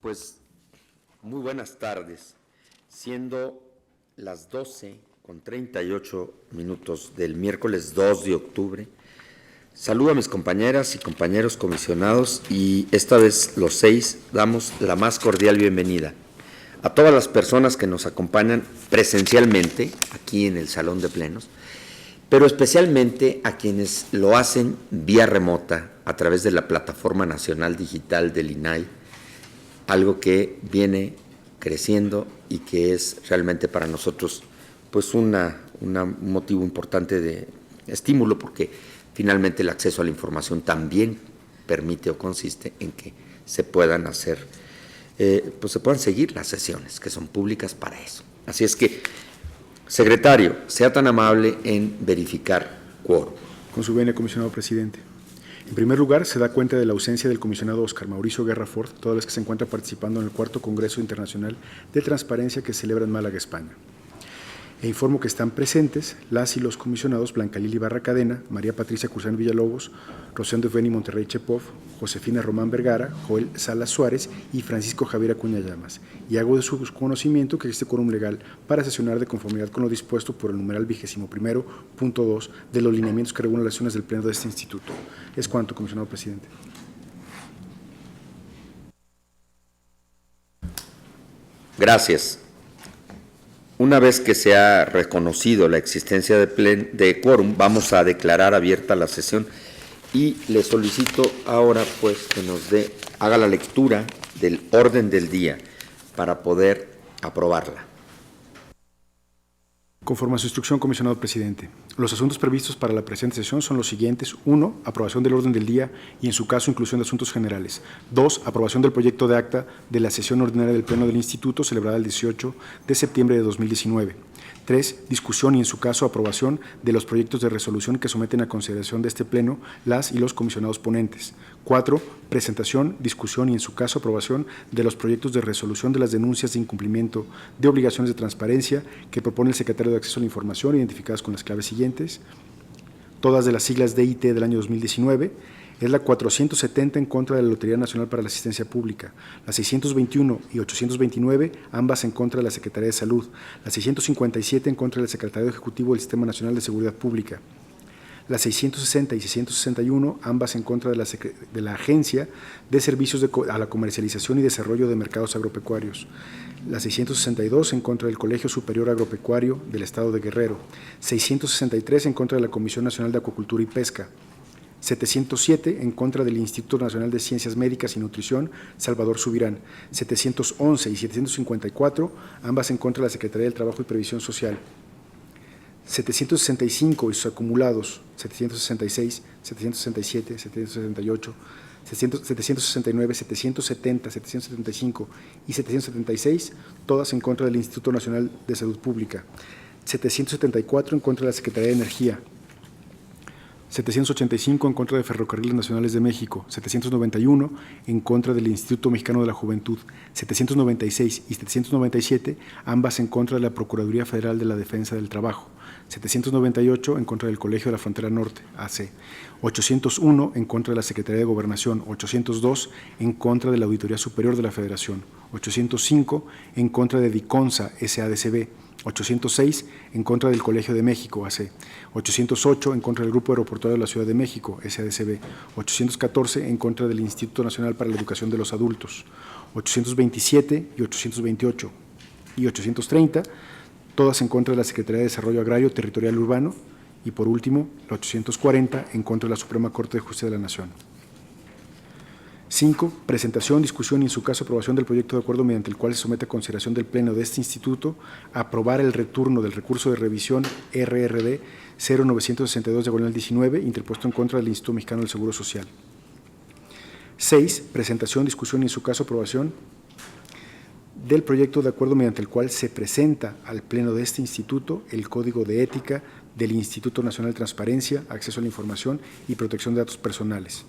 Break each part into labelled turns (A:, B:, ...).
A: Pues muy buenas tardes, siendo las 12:38 del miércoles 2 de octubre. Saludo a mis compañeras y compañeros comisionados y esta vez los 6 damos la más cordial bienvenida a todas las personas que nos acompañan presencialmente aquí en el Salón de Plenos, pero especialmente a quienes lo hacen vía remota a través de la Plataforma Nacional Digital del INAI, algo que viene creciendo y que es realmente para nosotros pues un motivo importante de estímulo, porque finalmente el acceso a la información también permite o consiste en que se puedan hacer, pues se puedan seguir las sesiones que son públicas para eso. Así es que, secretario, sea tan amable en verificar quórum.
B: Con su venia, comisionado presidente. En primer lugar, se da cuenta de la ausencia del comisionado Oscar Mauricio Guerra Fort, toda vez que se encuentra participando en el cuarto Congreso Internacional de Transparencia que se celebra en Málaga, España. E informo que están presentes las y los comisionados Blanca Lili Barra Cadena, María Patricia Curzán Villalobos, Rocío Beni Monterrey Chepov, Josefina Román Vergara, Joel Salas Suárez y Francisco Javier Acuña Llamas. Y hago de su conocimiento que existe quórum legal para sesionar de conformidad con lo dispuesto por el numeral 21.2 de los lineamientos que regulan las sesiones del Pleno de este instituto. Es cuanto, comisionado presidente.
A: Gracias. Una vez que se ha reconocido la existencia de quórum, vamos a declarar abierta la sesión y le solicito ahora pues que haga la lectura del orden del día para poder aprobarla.
B: Conforme a su instrucción, comisionado presidente, los asuntos previstos para la presente sesión son los siguientes. 1. Aprobación del orden del día y, en su caso, inclusión de asuntos generales. 2. Aprobación del proyecto de acta de la sesión ordinaria del Pleno del Instituto celebrada el 18 de septiembre de 2019. 3. Discusión y, en su caso, aprobación de los proyectos de resolución que someten a consideración de este Pleno las y los comisionados ponentes. 4. Presentación, discusión y, en su caso, aprobación de los proyectos de resolución de las denuncias de incumplimiento de obligaciones de transparencia que propone el secretario de Acceso a la Información, identificadas con las claves siguientes, todas de las siglas DIT del año 2019, es la 470 en contra de la Lotería Nacional para la Asistencia Pública, la 621 y 829, ambas en contra de la Secretaría de Salud, la 657 en contra del Secretariado Ejecutivo del Sistema Nacional de Seguridad Pública, la 660 y 661, ambas en contra de la Agencia de Servicios a la Comercialización y Desarrollo de Mercados Agropecuarios, la 662 en contra del Colegio Superior Agropecuario del Estado de Guerrero, 663 en contra de la Comisión Nacional de Acuacultura y Pesca, 707 en contra del Instituto Nacional de Ciencias Médicas y Nutrición, Salvador Subirán, 711 y 754, ambas en contra de la Secretaría del Trabajo y Previsión Social, 765 y sus acumulados, 766, 767, 768, 769, 770, 775 y 776, todas en contra del Instituto Nacional de Salud Pública, 774 en contra de la Secretaría de Energía, 785 en contra de Ferrocarriles Nacionales de México, 791 en contra del Instituto Mexicano de la Juventud, 796 y 797, ambas en contra de la Procuraduría Federal de la Defensa del Trabajo, 798 en contra del Colegio de la Frontera Norte, AC, 801 en contra de la Secretaría de Gobernación, 802 en contra de la Auditoría Superior de la Federación, 805 en contra de DICONSA, SADCB, 806 en contra del Colegio de México, AC, 808 en contra del Grupo Aeroportuario de la Ciudad de México, SADCB, 814 en contra del Instituto Nacional para la Educación de los Adultos, 827 y 828 y 830, todas en contra de la Secretaría de Desarrollo Agrario, Territorial y Urbano, y por último, la 840 en contra de la Suprema Corte de Justicia de la Nación. 5. Presentación, discusión y, en su caso, aprobación del proyecto de acuerdo mediante el cual se somete a consideración del Pleno de este instituto aprobar el retorno del recurso de revisión RRD 0962/19 interpuesto en contra del Instituto Mexicano del Seguro Social. 6. Presentación, discusión y, en su caso, aprobación del proyecto de acuerdo mediante el cual se presenta al Pleno de este instituto el Código de Ética del Instituto Nacional de Transparencia, Acceso a la Información y Protección de Datos Personales.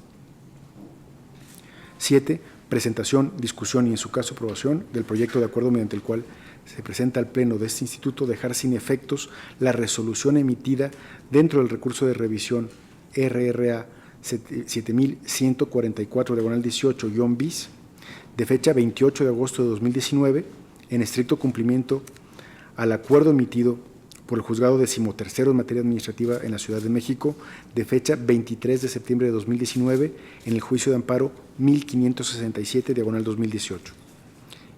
B: 7. Presentación, discusión y, en su caso, aprobación del proyecto de acuerdo mediante el cual se presenta al Pleno de este instituto dejar sin efectos la resolución emitida dentro del recurso de revisión RRA 7144/18-bis de fecha 28 de agosto de 2019, en estricto cumplimiento al acuerdo emitido por el Juzgado 13º en materia administrativa en la Ciudad de México, de fecha 23 de septiembre de 2019, en el juicio de amparo 1567, diagonal 2018.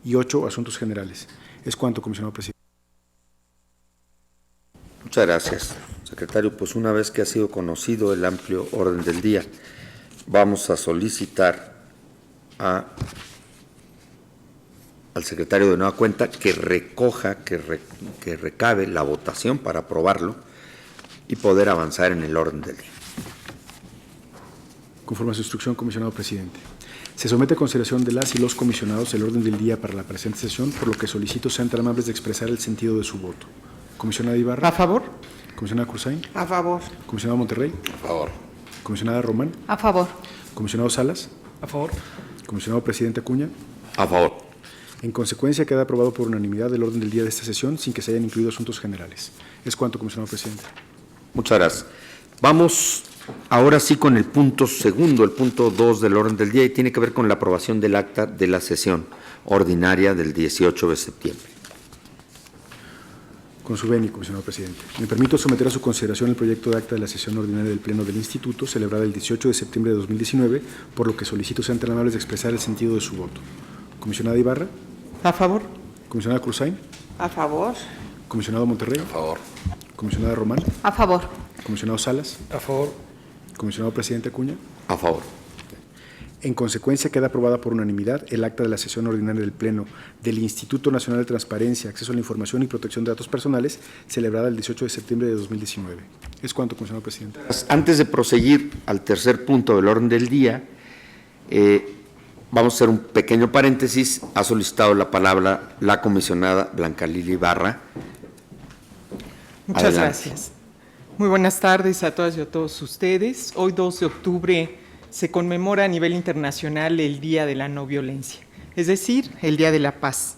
B: Y 8, asuntos generales. Es cuanto, comisionado presidente.
A: Muchas gracias, secretario. Pues una vez que ha sido conocido el amplio orden del día, vamos a solicitar al secretario de nueva cuenta que recoja, que recabe la votación para aprobarlo y poder avanzar en el orden del día.
B: Conforme a su instrucción, comisionado presidente. Se somete a consideración de las y los comisionados el orden del día para la presente sesión, por lo que solicito sean tan amables de expresar el sentido de su voto. Comisionada Ibarra.
C: A favor.
B: Comisionada Cruzay.
C: A favor.
B: Comisionado Monterrey.
A: A favor.
B: Comisionada Román.
C: A favor.
B: Comisionado Salas.
C: A favor.
B: Comisionado presidente Acuña.
A: A favor.
B: En consecuencia, queda aprobado por unanimidad el orden del día de esta sesión sin que se hayan incluido asuntos generales. Es cuanto, comisionado presidente.
A: Muchas gracias. Vamos ahora sí con el punto segundo, el punto 2 del orden del día, y tiene que ver con la aprobación del acta de la sesión ordinaria del 18 de septiembre.
B: Con su venia, comisionado presidente. Me permito someter a su consideración el proyecto de acta de la sesión ordinaria del Pleno del Instituto, celebrada el 18 de septiembre de 2019, por lo que solicito sean tan amables de expresar el sentido de su voto. Comisionada Ibarra.
C: A favor.
B: Comisionada Cruzay.
C: A favor.
B: Comisionado Monterrey.
A: A favor.
B: Comisionada Román.
C: A favor.
B: Comisionado Salas.
C: A favor.
B: Comisionado presidente Acuña.
A: A favor.
B: En consecuencia, queda aprobada por unanimidad el acta de la sesión ordinaria del Pleno del Instituto Nacional de Transparencia, Acceso a la Información y Protección de Datos Personales, celebrada el 18 de septiembre de 2019. Es cuanto, comisionado presidente.
A: Antes de proseguir al tercer punto del orden del día, vamos a hacer un pequeño paréntesis. Ha solicitado la palabra la comisionada Blanca Lili Ibarra.
C: Muchas
A: Adelante.
C: gracias. Muy buenas tardes a todas y a todos ustedes. Hoy, 2 de octubre, se conmemora a nivel internacional el Día de la No Violencia, es decir, el Día de la Paz.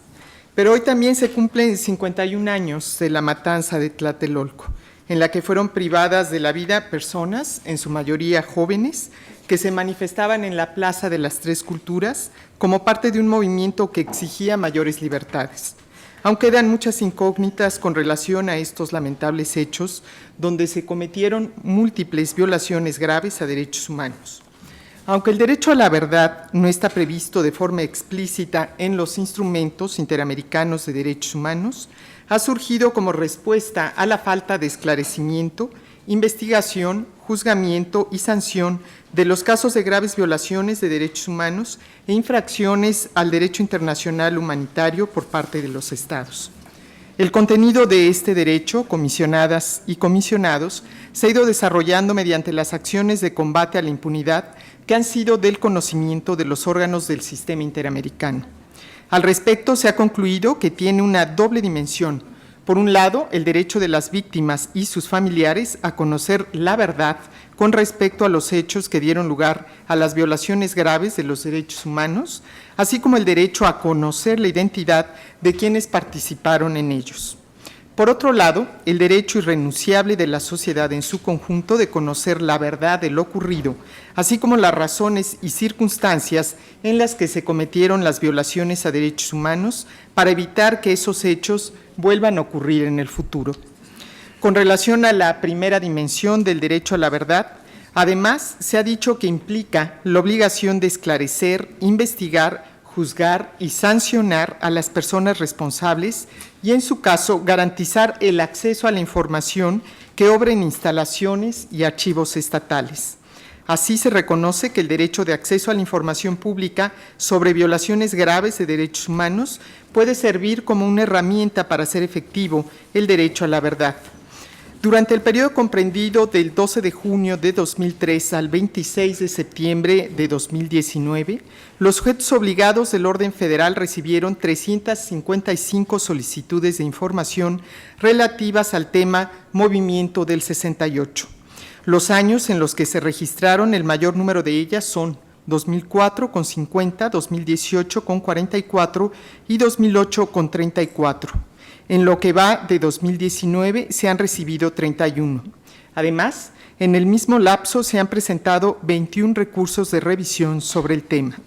C: Pero hoy también se cumplen 51 años de la matanza de Tlatelolco, en la que fueron privadas de la vida personas, en su mayoría jóvenes, que se manifestaban en la Plaza de las Tres Culturas como parte de un movimiento que exigía mayores libertades. Aún quedan muchas incógnitas con relación a estos lamentables hechos, donde se cometieron múltiples violaciones graves a derechos humanos. Aunque el derecho a la verdad no está previsto de forma explícita en los instrumentos interamericanos de derechos humanos, ha surgido como respuesta a la falta de esclarecimiento, investigación, juzgamiento y sanción de los casos de graves violaciones de derechos humanos e infracciones al derecho internacional humanitario por parte de los Estados. El contenido de este derecho, comisionadas y comisionados, se ha ido desarrollando mediante las acciones de combate a la impunidad que han sido del conocimiento de los órganos del sistema interamericano. Al respecto, se ha concluido que tiene una doble dimensión. Por un lado, el derecho de las víctimas y sus familiares a conocer la verdad con respecto a los hechos que dieron lugar a las violaciones graves de los derechos humanos, así como el derecho a conocer la identidad de quienes participaron en ellos. Por otro lado, el derecho irrenunciable de la sociedad en su conjunto de conocer la verdad de lo ocurrido, así como las razones y circunstancias en las que se cometieron las violaciones a derechos humanos para evitar que esos hechos vuelvan a ocurrir en el futuro. Con relación a la primera dimensión del derecho a la verdad, además se ha dicho que implica la obligación de esclarecer, investigar, juzgar y sancionar a las personas responsables y, en su caso, garantizar el acceso a la información que obra en instalaciones y archivos estatales. Así se reconoce que el derecho de acceso a la información pública sobre violaciones graves de derechos humanos puede servir como una herramienta para hacer efectivo el derecho a la verdad. Durante el periodo comprendido del 12 de junio de 2003 al 26 de septiembre de 2019, los sujetos obligados del orden federal recibieron 355 solicitudes de información relativas al tema Movimiento del 68. Los años en los que se registraron el mayor número de ellas son 2004 con 50, 2018 con 44 y 2008 con 34. En lo que va de 2019 se han recibido 31. Además, en el mismo lapso se han presentado 21 recursos de revisión sobre el tema.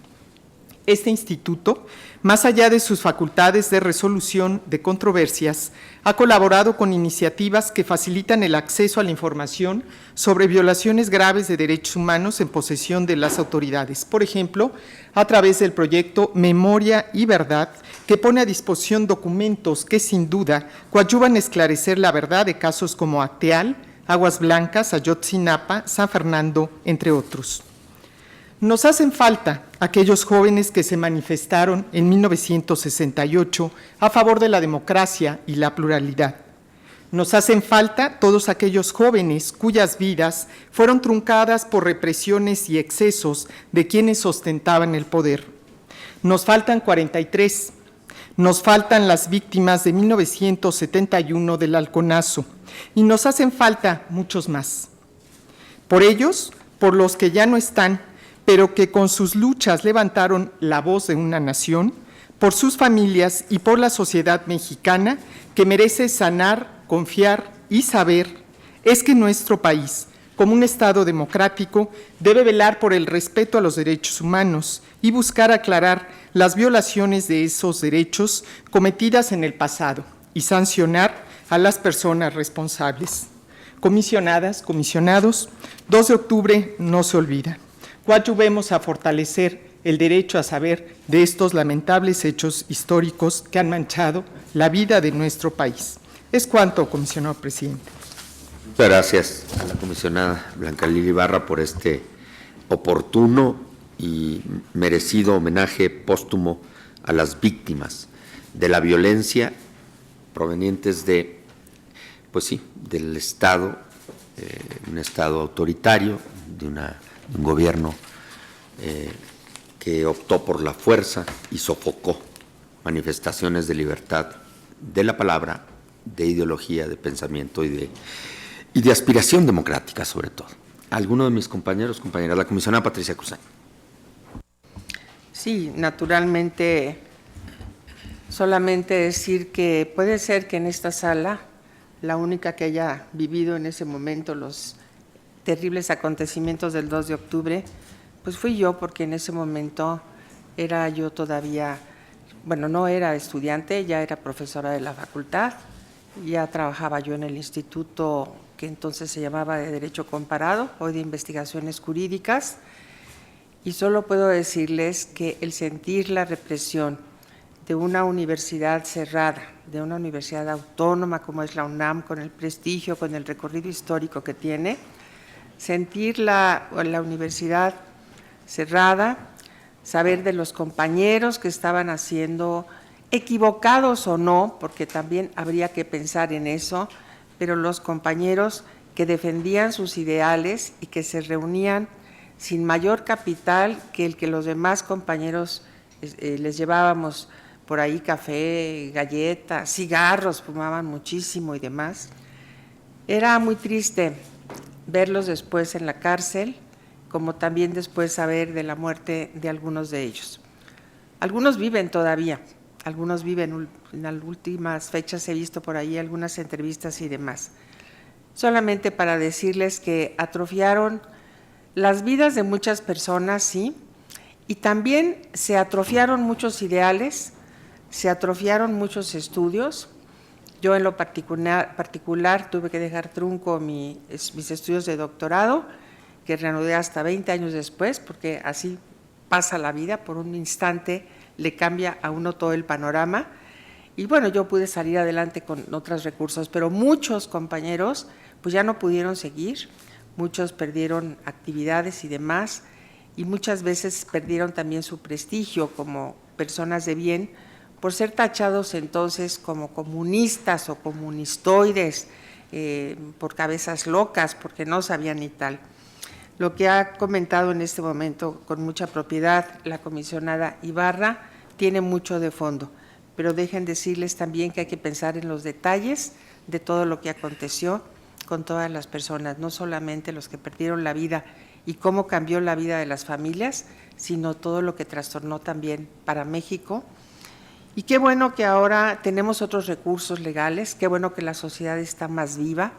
C: Este instituto, más allá de sus facultades de resolución de controversias, ha colaborado con iniciativas que facilitan el acceso a la información sobre violaciones graves de derechos humanos en posesión de las autoridades. Por ejemplo, a través del proyecto Memoria y Verdad, que pone a disposición documentos que sin duda coadyuvan a esclarecer la verdad de casos como Acteal, Aguas Blancas, Ayotzinapa, San Fernando, entre otros. Nos hacen falta aquellos jóvenes que se manifestaron en 1968 a favor de la democracia y la pluralidad. Nos hacen falta todos aquellos jóvenes cuyas vidas fueron truncadas por represiones y excesos de quienes ostentaban el poder. Nos faltan 43. Nos faltan las víctimas de 1971 del halconazo y nos hacen falta muchos más. Por ellos, por los que ya no están, pero que con sus luchas levantaron la voz de una nación, por sus familias y por la sociedad mexicana que merece sanar, confiar y saber, es que nuestro país, como un Estado democrático, debe velar por el respeto a los derechos humanos y buscar aclarar las violaciones de esos derechos cometidas en el pasado y sancionar a las personas responsables. Comisionadas, comisionados, 2 de octubre no se olvida. Coadyuvemos a fortalecer el derecho a saber de estos lamentables hechos históricos que han manchado la vida de nuestro país. Es cuanto, comisionado presidente.
A: Muchas gracias a la comisionada Blanca Lili Ibarra por este oportuno y merecido homenaje póstumo a las víctimas de la violencia provenientes de, pues sí, del Estado, un Estado autoritario, de un gobierno que optó por la fuerza y sofocó manifestaciones de libertad de la palabra, de ideología, de pensamiento y de aspiración democrática, sobre todo. ¿Alguno de mis compañeros, compañeras? La comisionada Patricia Cruzán.
D: Sí, naturalmente, solamente decir que puede ser que en esta sala, la única que haya vivido en ese momento los terribles acontecimientos del 2 de octubre, pues fui yo, porque en ese momento era yo todavía, bueno, no era estudiante, ya era profesora de la facultad, ya trabajaba yo en el instituto que entonces se llamaba de Derecho Comparado, hoy de Investigaciones Jurídicas, y solo puedo decirles que el sentir la represión de una universidad cerrada, de una universidad autónoma como es la UNAM, con el prestigio, con el recorrido histórico que tiene, sentir la universidad cerrada, saber de los compañeros que estaban haciendo, equivocados o no, porque también habría que pensar en eso, pero los compañeros que defendían sus ideales y que se reunían sin mayor capital que el que los demás compañeros les llevábamos por ahí café, galletas, cigarros, fumaban muchísimo y demás. Era muy triste verlos después en la cárcel, como también después saber de la muerte de algunos de ellos. Algunos viven todavía, algunos viven, en las últimas fechas he visto por ahí algunas entrevistas y demás. Solamente para decirles que atrofiaron las vidas de muchas personas, sí, y también se atrofiaron muchos ideales, se atrofiaron muchos estudios. Yo en lo particular tuve que dejar trunco mis estudios de doctorado, que reanudé hasta 20 años después, porque así pasa la vida, por un instante le cambia a uno todo el panorama. Y bueno, yo pude salir adelante con otros recursos, pero muchos compañeros pues ya no pudieron seguir, muchos perdieron actividades y demás, y muchas veces perdieron también su prestigio como personas de bien, por ser tachados entonces como comunistas o comunistoides, por cabezas locas, porque no sabían ni tal. Lo que ha comentado en este momento con mucha propiedad la comisionada Ibarra tiene mucho de fondo, pero dejen decirles también que hay que pensar en los detalles de todo lo que aconteció con todas las personas, no solamente los que perdieron la vida y cómo cambió la vida de las familias, sino todo lo que trastornó también para México. Y qué bueno que ahora tenemos otros recursos legales, qué bueno que la sociedad está más viva,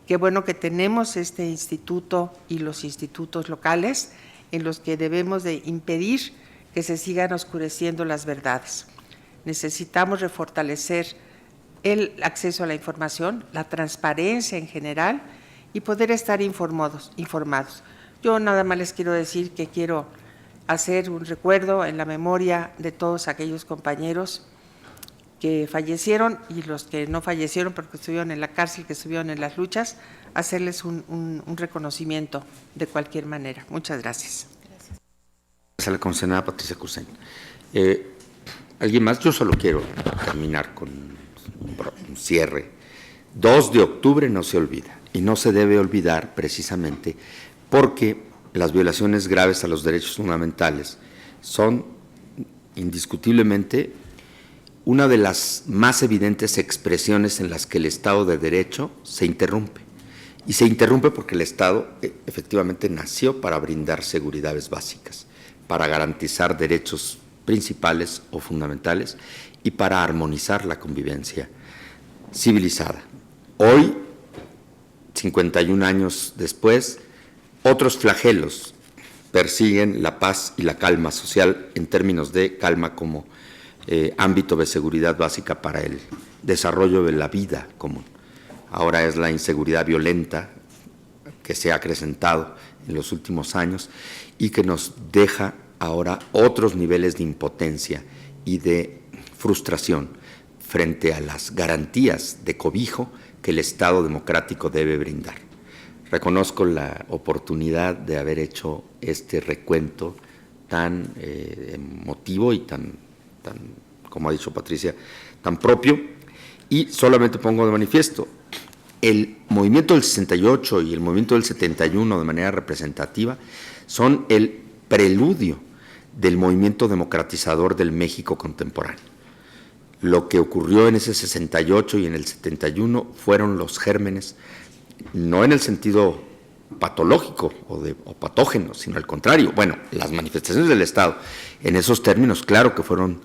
D: qué bueno que tenemos este instituto y los institutos locales en los que debemos de impedir que se sigan oscureciendo las verdades. Necesitamos refortalecer el acceso a la información, la transparencia en general y poder estar informados. Yo nada más les quiero decir que quiero hacer un recuerdo en la memoria de todos aquellos compañeros que fallecieron y los que no fallecieron porque estuvieron en la cárcel, que estuvieron en las luchas, hacerles un reconocimiento de cualquier manera. Muchas gracias.
A: Gracias a la comisionada Patricia Cursén. ¿Alguien más? Yo solo quiero terminar con un cierre. 2 de octubre no se olvida, y no se debe olvidar precisamente porque las violaciones graves a los derechos fundamentales son indiscutiblemente una de las más evidentes expresiones en las que el Estado de Derecho se interrumpe. Y se interrumpe porque el Estado efectivamente nació para brindar seguridades básicas, para garantizar derechos principales o fundamentales y para armonizar la convivencia civilizada. Hoy, 51 años después, otros flagelos persiguen la paz y la calma social en términos de calma como ámbito de seguridad básica para el desarrollo de la vida común. Ahora es la inseguridad violenta que se ha acrecentado en los últimos años y que nos deja ahora otros niveles de impotencia y de frustración frente a las garantías de cobijo que el Estado democrático debe brindar. Reconozco la oportunidad de haber hecho este recuento tan emotivo y tan, como ha dicho Patricia, tan propio, y solamente pongo de manifiesto, el movimiento del 68 y el movimiento del 71 de manera representativa son el preludio del movimiento democratizador del México contemporáneo. Lo que ocurrió en ese 68 y en el 71 fueron los gérmenes, no en el sentido patológico o patógeno, sino al contrario. Bueno, las manifestaciones del Estado, en esos términos, claro que fueron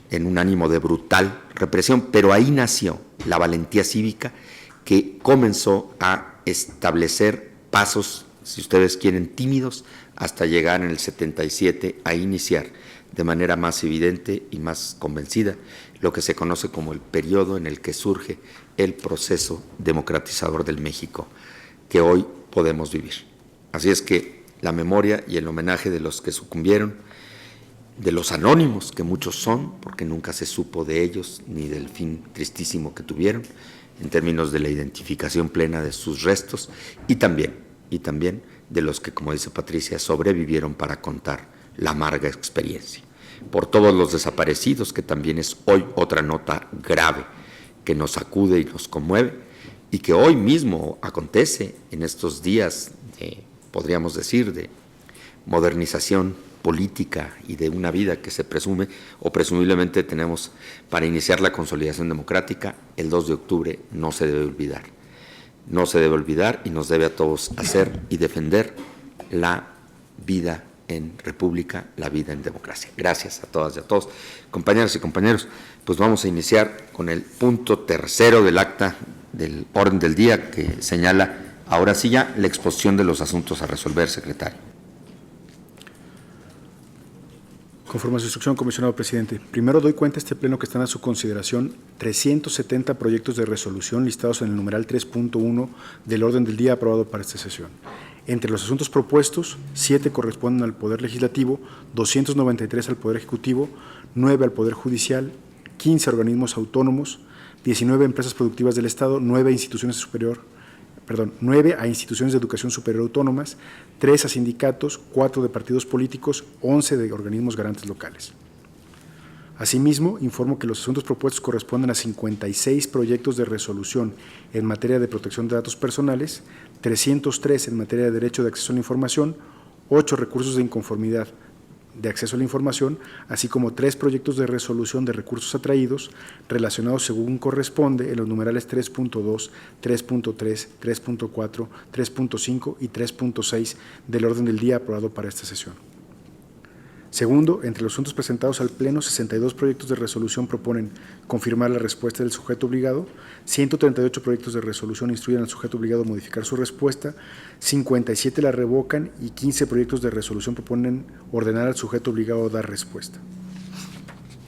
A: en un ánimo de brutal represión, pero ahí nació la valentía cívica que comenzó a establecer pasos, si ustedes quieren, tímidos, hasta llegar en el 77 a iniciar de manera más evidente y más convencida lo que se conoce como el periodo en el que surge el proceso democratizador del México que hoy podemos vivir. Así es que la memoria y el homenaje de los que sucumbieron, de los anónimos, que muchos son, porque nunca se supo de ellos ni del fin tristísimo que tuvieron, en términos de la identificación plena de sus restos, y también de los que, como dice Patricia, sobrevivieron para contar la amarga experiencia. Por todos los desaparecidos, que también es hoy otra nota grave que nos sacude y nos conmueve, y que hoy mismo acontece en estos días, podríamos decir, de modernización política y de una vida que se presume o presumiblemente tenemos para iniciar la consolidación democrática. El 2 de octubre no se debe olvidar. No se debe olvidar y nos debe a todos hacer y defender la vida en república, la vida en democracia. Gracias a todas y a todos. Compañeras y compañeros, pues vamos a iniciar con el punto 3 del acta del orden del día, que señala ahora sí ya la exposición de los asuntos a resolver, secretario.
B: Conforme a su instrucción, comisionado presidente, primero doy cuenta a este pleno que están a su consideración 370 proyectos de resolución listados en el numeral 3.1 del orden del día aprobado para esta sesión. Entre los asuntos propuestos, 7 corresponden al Poder Legislativo, 293 al Poder Ejecutivo, 9 al Poder Judicial, 15 organismos autónomos, 19 empresas productivas del Estado, 9 a instituciones de educación superior autónomas, 3 a sindicatos, 4 de partidos políticos, 11 de organismos garantes locales. Asimismo, informo que los asuntos propuestos corresponden a 56 proyectos de resolución en materia de protección de datos personales, 303 en materia de derecho de acceso a la información, 8 recursos de inconformidad de acceso a la información, así como 3 proyectos de resolución de recursos atraídos relacionados según corresponde en los numerales 3.2, 3.3, 3.4, 3.5 y 3.6 del orden del día aprobado para esta sesión. Segundo, entre los asuntos presentados al Pleno, 62 proyectos de resolución proponen confirmar la respuesta del sujeto obligado, 138 proyectos de resolución instruyen al sujeto obligado a modificar su respuesta, 57 la revocan y 15 proyectos de resolución proponen ordenar al sujeto obligado a dar respuesta.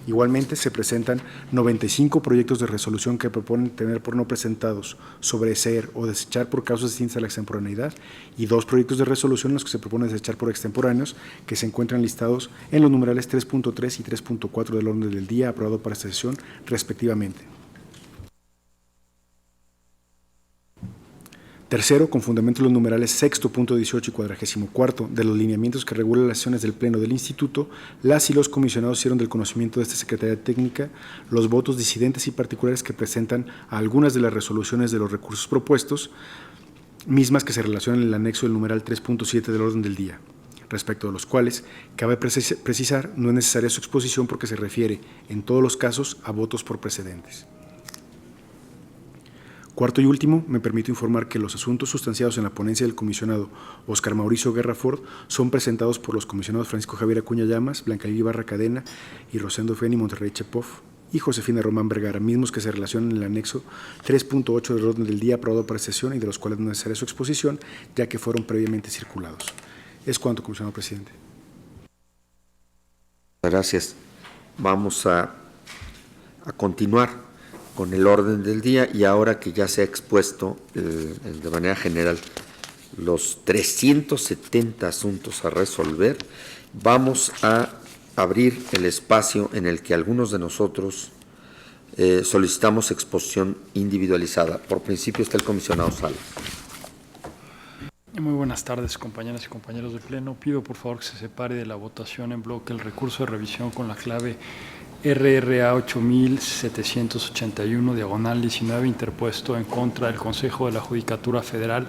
B: Igualmente, se presentan 95 proyectos de resolución que proponen tener por no presentados, sobreseer o desechar por causas distintas a la extemporaneidad y 2 proyectos de resolución en los que se propone desechar por extemporáneos que se encuentran listados en los numerales 3.3 y 3.4 del orden del día aprobado para esta sesión, respectivamente. Tercero, con fundamento en los numerales 6.18 y 44 de los lineamientos que regulan las sesiones del Pleno del Instituto, las y los comisionados hicieron del conocimiento de esta Secretaría Técnica los votos disidentes y particulares que presentan a algunas de las resoluciones de los recursos propuestos, mismas que se relacionan en el anexo del numeral 3.7 del orden del día, respecto de los cuales cabe precisar no es necesaria su exposición porque se refiere, en todos los casos, a votos por precedentes. Cuarto y último, me permito informar que los asuntos sustanciados en la ponencia del comisionado Óscar Mauricio Guerra Ford son presentados por los comisionados Francisco Javier Acuña Llamas, Blanca Lili Barra Cadena y Rosendo Feni Monterrey Chepov y Josefina Román Vergara, mismos que se relacionan en el anexo 3.8 del orden del día aprobado para sesión y de los cuales no es necesaria su exposición, ya que fueron previamente circulados. Es cuanto, comisionado presidente.
A: Gracias. Vamos a continuar con el orden del día y ahora que ya se ha expuesto de manera general los 370 asuntos a resolver, vamos a abrir el espacio en el que algunos de nosotros solicitamos exposición individualizada. Por principio está el comisionado Salas.
E: Muy buenas tardes, compañeras y compañeros del Pleno. Pido por favor que se separe de la votación en bloque el recurso de revisión con la clave RRA 8781, diagonal 19, interpuesto en contra del Consejo de la Judicatura Federal,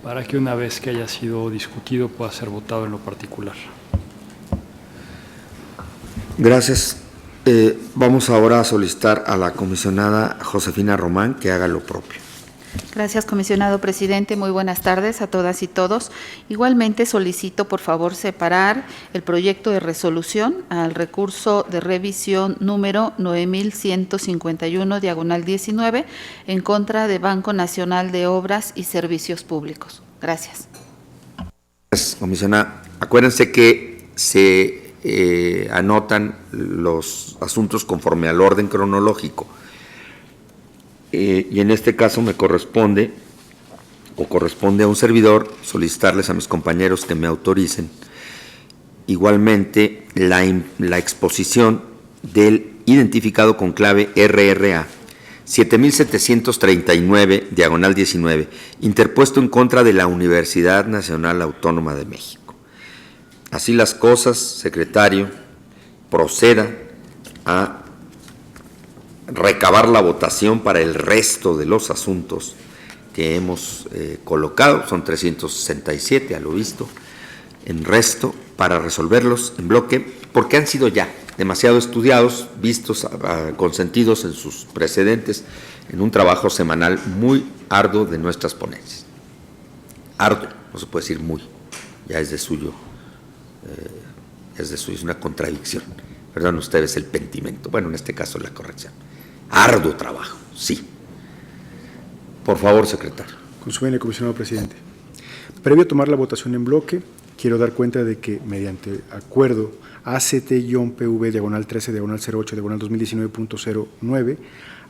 E: para que una vez que haya sido discutido pueda ser votado en lo particular.
A: Gracias. Vamos ahora a solicitar a la comisionada Josefina Román que haga lo propio.
F: Gracias, comisionado presidente. Muy buenas tardes a todas y todos. Igualmente solicito, por favor, separar el proyecto de resolución al recurso de revisión número 9151, diagonal 19, en contra de Banco Nacional de Obras y Servicios Públicos. Gracias.
A: Gracias, comisionada. Acuérdense que se anotan los asuntos conforme al orden cronológico. Y en este caso me corresponde a un servidor solicitarles a mis compañeros que me autoricen igualmente la exposición del identificado con clave RRA 7739, diagonal 19, interpuesto en contra de la Universidad Nacional Autónoma de México. Así las cosas, secretario, proceda a recabar la votación para el resto de los asuntos que hemos colocado, son 367 a lo visto, en resto, para resolverlos en bloque, porque han sido ya demasiado estudiados, vistos, consentidos en sus precedentes, en un trabajo semanal muy arduo de nuestras ponencias. Arduo, no se puede decir muy, ya es de suyo, es una contradicción. Perdón ustedes el pentimento, bueno, en este caso la corrección. Arduo trabajo, sí. Por favor, secretario.
B: Con su venia, comisionado presidente. Previo a tomar la votación en bloque, quiero dar cuenta de que, mediante acuerdo ACT-PV, diagonal 13, diagonal 08, diagonal 2019.09,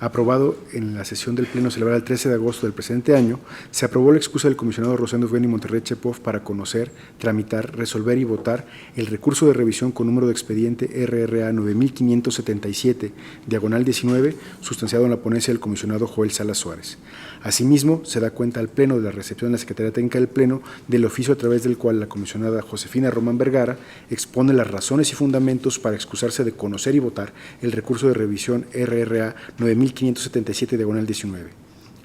B: aprobado en la sesión del Pleno celebrada el 13 de agosto del presente año, se aprobó la excusa del comisionado Rosendo Feni Monterrey Chepov para conocer, tramitar, resolver y votar el recurso de revisión con número de expediente RRA 9577, diagonal 19, sustanciado en la ponencia del comisionado Joel Salas Suárez. Asimismo, se da cuenta al Pleno de la recepción de la Secretaría Técnica del Pleno del oficio a través del cual la comisionada Josefina Román Vergara expone las razones y fundamentos para excusarse de conocer y votar el recurso de revisión RRA 9577, diagonal 19.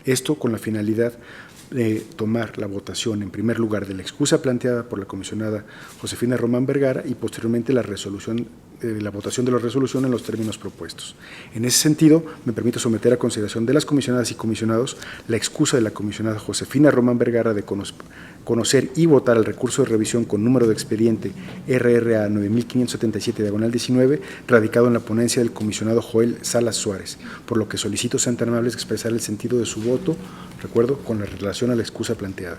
B: Esto con la finalidad tomar la votación en primer lugar de la excusa planteada por la comisionada Josefina Román Vergara y posteriormente la votación de la resolución en los términos propuestos. En ese sentido, me permito someter a consideración de las comisionadas y comisionados la excusa de la comisionada Josefina Román Vergara de conocer y votar el recurso de revisión con número de expediente RRA 9577/19, radicado en la ponencia del comisionado Joel Salas Suárez, por lo que solicito sean tan amables de expresar el sentido de su voto, recuerdo, con la relación a la excusa planteada.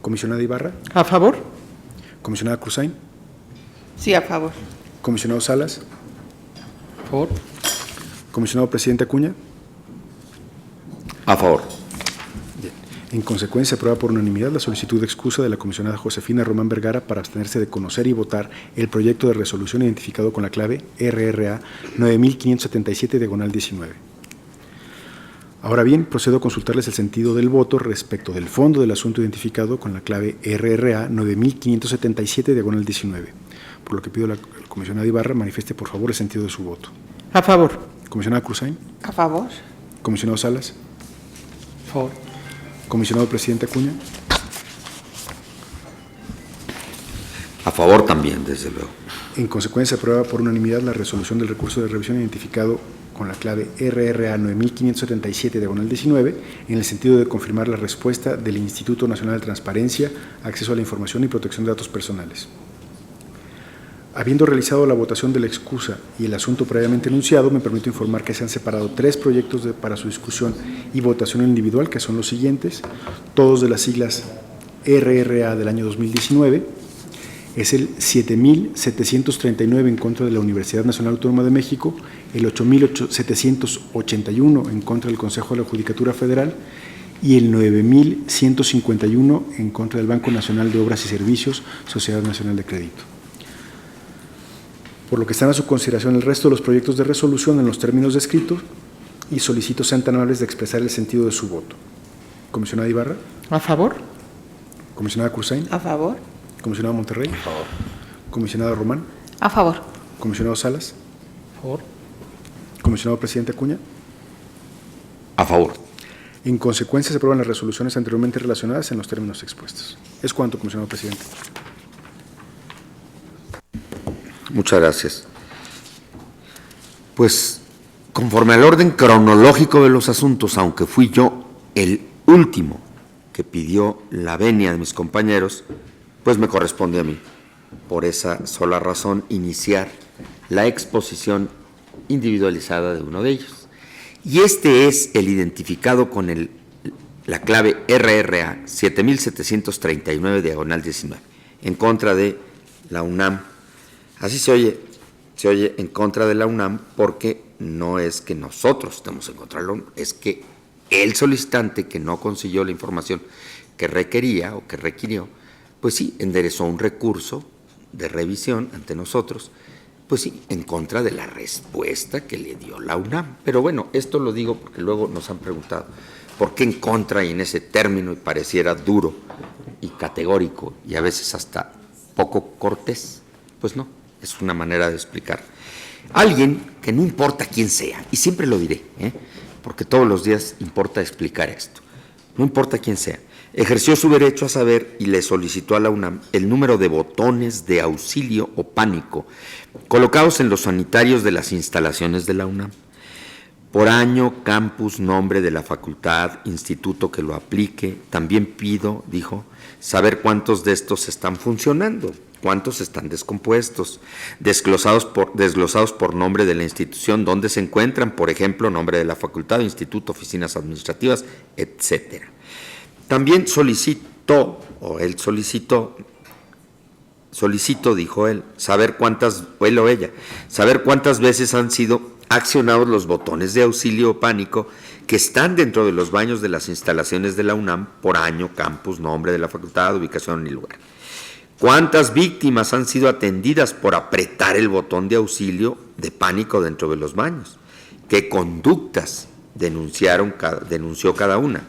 B: Comisionada Ibarra.
C: ¿A favor?
B: Comisionada Cruzain.
D: Sí, a favor.
B: Comisionado Salas.
E: Por favor.
B: Comisionado presidente Acuña.
A: A favor.
B: En consecuencia, aprueba por unanimidad la solicitud de excusa de la comisionada Josefina Román Vergara para abstenerse de conocer y votar el proyecto de resolución identificado con la clave RRA 9577/19. Ahora bien, procedo a consultarles el sentido del voto respecto del fondo del asunto identificado con la clave RRA 9577/19, por lo que pido a la comisionada Ibarra manifieste por favor el sentido de su voto.
C: A favor.
B: Comisionada Cruzain.
D: A favor.
B: Comisionado Salas.
E: Por favor.
B: Comisionado presidente Acuña.
A: A favor también, desde luego.
B: En consecuencia, aprueba por unanimidad la resolución del recurso de revisión identificado con la clave RRA 9577/19 en el sentido de confirmar la respuesta del Instituto Nacional de Transparencia, Acceso a la Información y Protección de Datos Personales. Habiendo realizado la votación de la excusa y el asunto previamente enunciado, me permito informar que se han separado 3 proyectos para su discusión y votación individual, que son los siguientes, todos de las siglas RRA del año 2019. Es el 7.739 en contra de la Universidad Nacional Autónoma de México, el 8.781 en contra del Consejo de la Judicatura Federal y el 9.151 en contra del Banco Nacional de Obras y Servicios, Sociedad Nacional de Crédito. Por lo que están a su consideración el resto de los proyectos de resolución en los términos descritos y solicito sean tan amables de expresar el sentido de su voto. Comisionada Ibarra.
C: ¿A favor?
B: Comisionada Cruzain.
D: A favor.
B: Comisionado Monterrey. A favor. Comisionada Román.
F: A favor.
B: Comisionado Salas.
E: Por favor.
B: Comisionado presidente Acuña.
A: A favor.
B: En consecuencia, se aprueban las resoluciones anteriormente relacionadas en los términos expuestos. Es cuanto, comisionado presidente.
A: Muchas gracias. Pues, conforme al orden cronológico de los asuntos, aunque fui yo el último que pidió la venia de mis compañeros, pues me corresponde a mí, por esa sola razón, iniciar la exposición individualizada de uno de ellos. Y este es el identificado con la clave RRA 7739/19, en contra de la UNAM. Así se oye en contra de la UNAM porque no es que nosotros estemos en contra de la UNAM, es que el solicitante que no consiguió la información que requería o que requirió, pues sí, enderezó un recurso de revisión ante nosotros, pues sí, en contra de la respuesta que le dio la UNAM. Pero bueno, esto lo digo porque luego nos han preguntado, ¿por qué en contra y en ese término y pareciera duro y categórico y a veces hasta poco cortés? Pues no, es una manera de explicar. Alguien que no importa quién sea, y siempre lo diré, porque todos los días importa explicar esto, no importa quién sea, ejerció su derecho a saber y le solicitó a la UNAM el número de botones de auxilio o pánico colocados en los sanitarios de las instalaciones de la UNAM. Por año, campus, nombre de la facultad, instituto que lo aplique. También pido, dijo, saber cuántos de estos están funcionando, cuántos están descompuestos, desglosados por nombre de la institución, dónde se encuentran, por ejemplo, nombre de la facultad, instituto, oficinas administrativas, etcétera. También solicitó, dijo él, saber cuántas veces han sido accionados los botones de auxilio o pánico que están dentro de los baños de las instalaciones de la UNAM por año, campus, nombre de la facultad, ubicación y lugar. ¿Cuántas víctimas han sido atendidas por apretar el botón de auxilio de pánico dentro de los baños? ¿Qué conductas denunció cada una?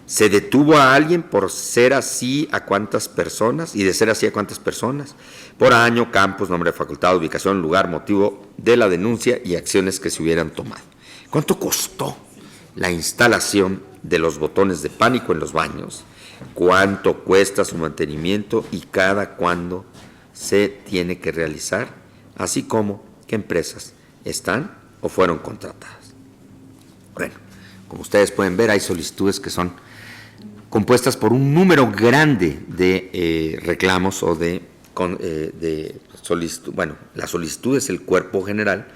A: ¿Se detuvo a alguien por ser así a cuántas personas? Y de ser así a cuántas personas. Por año, campus, nombre de facultad, ubicación, lugar, motivo de la denuncia y acciones que se hubieran tomado. ¿Cuánto costó la instalación de los botones de pánico en los baños, cuánto cuesta su mantenimiento y cada cuándo se tiene que realizar, así como qué empresas están o fueron contratadas. Bueno, como ustedes pueden ver, hay solicitudes que son compuestas por un número grande de reclamos o de solicitud. Bueno, la solicitud es el cuerpo general,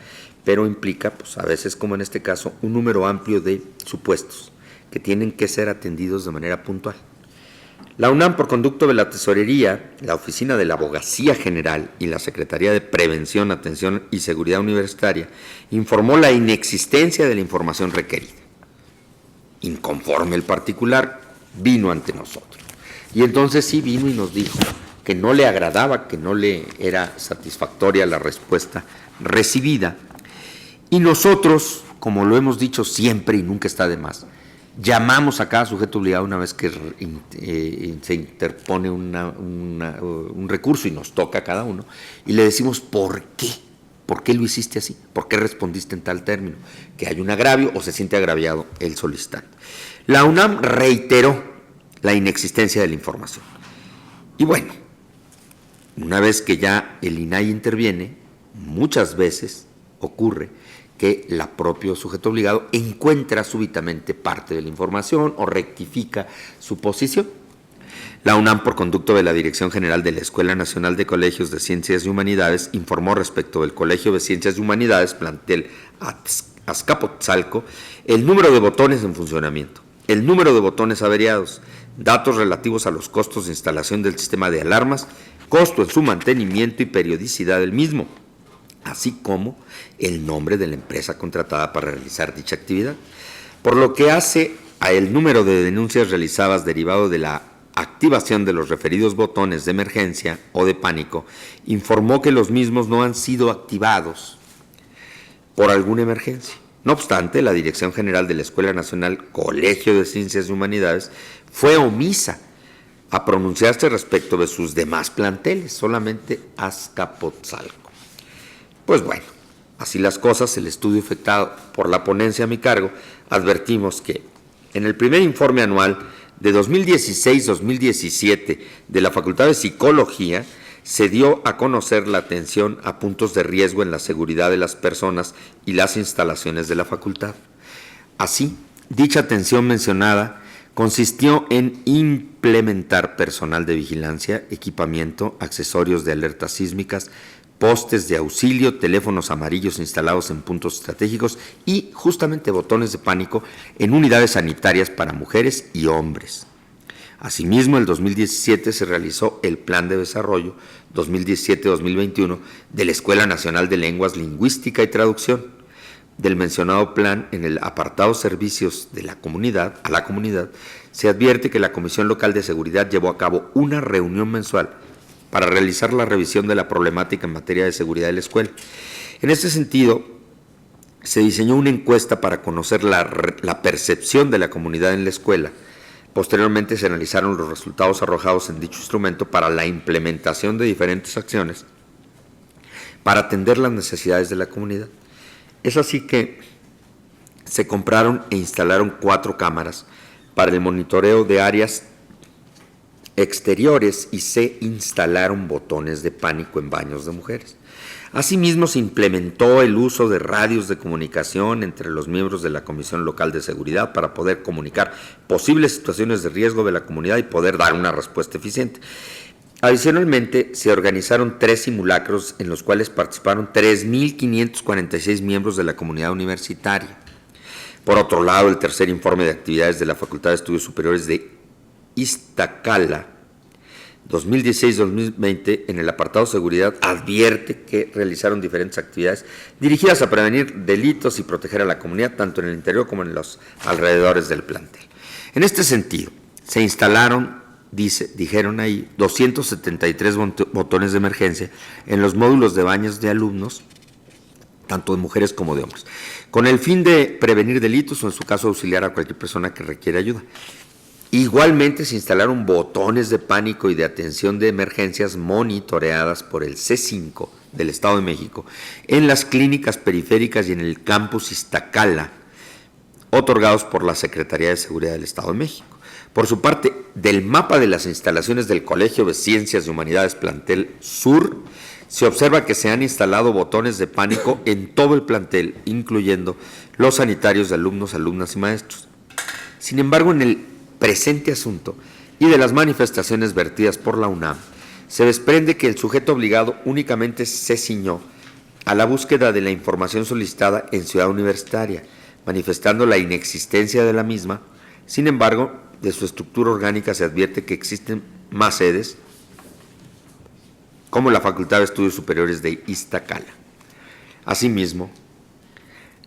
A: pero implica, pues a veces como en este caso, un número amplio de supuestos que tienen que ser atendidos de manera puntual. La UNAM, por conducto de la Tesorería, la Oficina de la Abogacía General y la Secretaría de Prevención, Atención y Seguridad Universitaria, informó la inexistencia de la información requerida. Inconforme el particular, vino ante nosotros. Y entonces sí vino y nos dijo que no le agradaba, que no le era satisfactoria la respuesta recibida. Y nosotros, como lo hemos dicho siempre y nunca está de más, llamamos a cada sujeto obligado una vez que se interpone un recurso y nos toca a cada uno, y le decimos ¿por qué? ¿Por qué lo hiciste así? ¿Por qué respondiste en tal término? ¿Que hay un agravio o se siente agraviado el solicitante? La UNAM reiteró la inexistencia de la información. Y bueno, una vez que ya el INAI interviene, muchas veces ocurre que el propio sujeto obligado encuentra súbitamente parte de la información o rectifica su posición. La UNAM, por conducto de la Dirección General de la Escuela Nacional de Colegios de Ciencias y Humanidades, informó respecto del Colegio de Ciencias y Humanidades, plantel Azcapotzalco, el número de botones en funcionamiento, el número de botones averiados, datos relativos a los costos de instalación del sistema de alarmas, costo en su mantenimiento y periodicidad del mismo, así como el nombre de la empresa contratada para realizar dicha actividad. Por lo que hace a el número de denuncias realizadas derivado de la activación de los referidos botones de emergencia o de pánico, informó que los mismos no han sido activados por alguna emergencia. No obstante, la Dirección General de la Escuela Nacional Colegio de Ciencias y Humanidades fue omisa a pronunciarse respecto de sus demás planteles, solamente Azcapotzalco. Pues bueno, así las cosas, el estudio efectuado por la ponencia a mi cargo, advertimos que en el primer informe anual de 2016-2017 de la Facultad de Psicología se dio a conocer la atención a puntos de riesgo en la seguridad de las personas y las instalaciones de la facultad. Así, dicha atención mencionada consistió en implementar personal de vigilancia, equipamiento, accesorios de alertas sísmicas, postes de auxilio, teléfonos amarillos instalados en puntos estratégicos y justamente botones de pánico en unidades sanitarias para mujeres y hombres. Asimismo, en 2017 se realizó el Plan de Desarrollo 2017-2021 de la Escuela Nacional de Lenguas, Lingüística y Traducción. Del mencionado plan, en el apartado Servicios de la comunidad, a la comunidad, se advierte que la Comisión Local de Seguridad llevó a cabo una reunión mensual para realizar la revisión de la problemática en materia de seguridad de la escuela. En este sentido, se diseñó una encuesta para conocer la percepción de la comunidad en la escuela. Posteriormente se analizaron los resultados arrojados en dicho instrumento para la implementación de diferentes acciones para atender las necesidades de la comunidad. Es así que se compraron e instalaron 4 cámaras para el monitoreo de áreas exteriores y se instalaron botones de pánico en baños de mujeres. Asimismo, se implementó el uso de radios de comunicación entre los miembros de la Comisión Local de Seguridad para poder comunicar posibles situaciones de riesgo de la comunidad y poder dar una respuesta eficiente. Adicionalmente, se organizaron 3 simulacros en los cuales participaron 3.546 miembros de la comunidad universitaria. Por otro lado, el tercer informe de actividades de la Facultad de Estudios Superiores de Iztacala 2016-2020, en el apartado Seguridad, advierte que realizaron diferentes actividades dirigidas a prevenir delitos y proteger a la comunidad, tanto en el interior como en los alrededores del plantel. En este sentido, se instalaron, dijeron ahí, 273 botones de emergencia en los módulos de baños de alumnos, tanto de mujeres como de hombres, con el fin de prevenir delitos o, en su caso, auxiliar a cualquier persona que requiera ayuda. Igualmente se instalaron botones de pánico y de atención de emergencias monitoreadas por el C5 del Estado de México en las clínicas periféricas y en el campus Iztacala, otorgados por la Secretaría de Seguridad del Estado de México. Por su parte, del mapa de las instalaciones del Colegio de Ciencias y Humanidades Plantel Sur, se observa que se han instalado botones de pánico en todo el plantel, incluyendo los sanitarios de alumnos, alumnas y maestros. Sin embargo, en el presente asunto y de las manifestaciones vertidas por la UNAM, se desprende que el sujeto obligado únicamente se ciñó a la búsqueda de la información solicitada en Ciudad Universitaria, manifestando la inexistencia de la misma. Sin embargo, de su estructura orgánica se advierte que existen más sedes, como la Facultad de Estudios Superiores de Iztacala. Asimismo,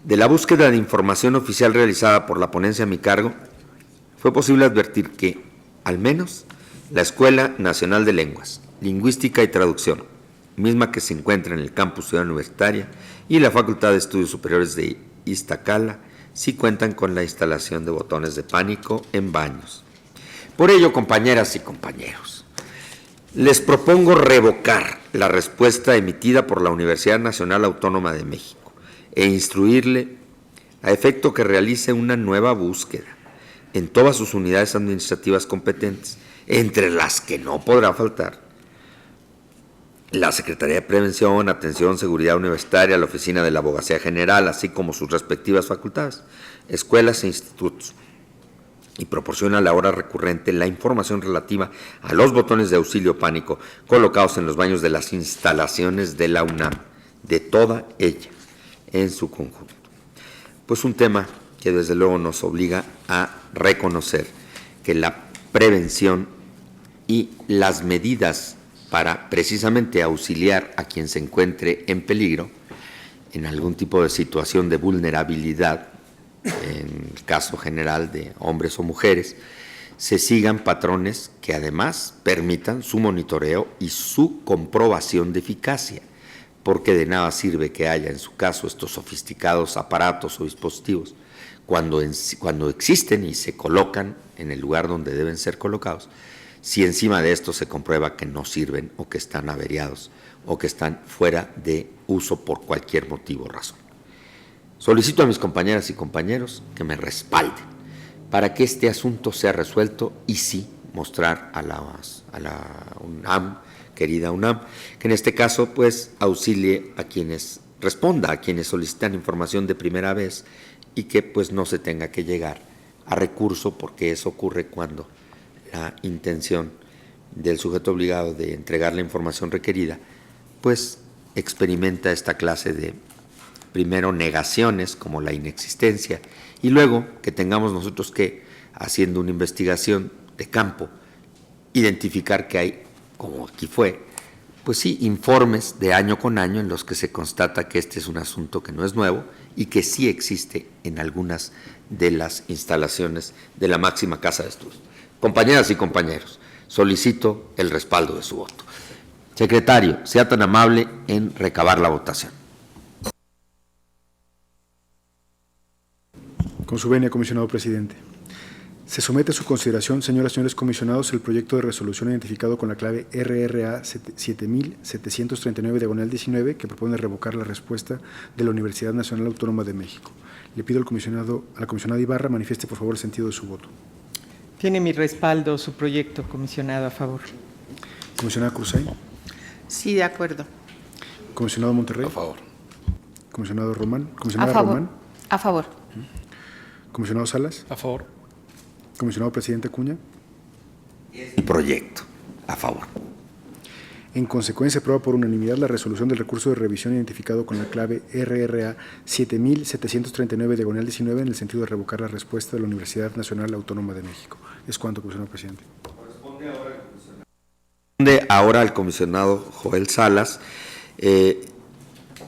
A: de la búsqueda de información oficial realizada por la ponencia a mi cargo, fue posible advertir que, al menos, la Escuela Nacional de Lenguas, Lingüística y Traducción, misma que se encuentra en el campus Ciudad Universitaria, y la Facultad de Estudios Superiores de Iztacala, sí cuentan con la instalación de botones de pánico en baños. Por ello, compañeras y compañeros, les propongo revocar la respuesta emitida por la Universidad Nacional Autónoma de México e instruirle a efecto que realice una nueva búsqueda en todas sus unidades administrativas competentes, entre las que no podrá faltar la Secretaría de Prevención, Atención, Seguridad Universitaria, la Oficina de la Abogacía General, así como sus respectivas facultades, escuelas e institutos, y proporciona a la hora recurrente la información relativa a los botones de auxilio pánico colocados en los baños de las instalaciones de la UNAM, de toda ella en su conjunto. Pues un tema que desde luego nos obliga a reconocer que la prevención y las medidas para precisamente auxiliar a quien se encuentre en peligro, en algún tipo de situación de vulnerabilidad, en el caso general de hombres o mujeres, se sigan patrones que además permitan su monitoreo y su comprobación de eficacia, porque de nada sirve que haya en su caso estos sofisticados aparatos o dispositivos cuando existen y se colocan en el lugar donde deben ser colocados, si encima de esto se comprueba que no sirven o que están averiados o que están fuera de uso por cualquier motivo o razón. Solicito a mis compañeras y compañeros que me respalden para que este asunto sea resuelto y sí mostrar a la UNAM, querida UNAM, que en este caso pues auxilie a quienes responda, a quienes solicitan información de primera vez y que pues no se tenga que llegar a recurso, porque eso ocurre cuando la intención del sujeto obligado de entregar la información requerida, pues experimenta esta clase de, primero, negaciones como la inexistencia, y luego que tengamos nosotros que, haciendo una investigación de campo, identificar que hay, como aquí fue, pues sí, informes de año con año en los que se constata que este es un asunto que no es nuevo y que sí existe en algunas de las instalaciones de la máxima casa de estudios. Compañeras y compañeros, solicito el respaldo de su voto. Secretario, sea tan amable en recabar la votación.
B: Con su venia, comisionado presidente. Se somete a su consideración, señoras y señores comisionados, el proyecto de resolución identificado con la clave RRA 7739/19, que propone revocar la respuesta de la Universidad Nacional Autónoma de México. Le pido a la comisionada Ibarra manifieste por favor el sentido de su voto.
C: Tiene mi respaldo su proyecto, comisionado, a favor.
B: Comisionada Cruzay.
D: Sí, de acuerdo.
B: Comisionado Monterrey.
G: A favor.
B: Comisionado Román. Comisionada
F: A favor.
B: Román.
F: A favor.
B: Comisionado Salas.
E: A favor.
B: Comisionado presidente Acuña.
A: El proyecto, a favor.
B: En consecuencia, aprueba por unanimidad la resolución del recurso de revisión identificado con la clave RRA 7739/19 en el sentido de revocar la respuesta de la Universidad Nacional Autónoma de México. Es cuanto, comisionado presidente.
A: Corresponde ahora al comisionado Joel Salas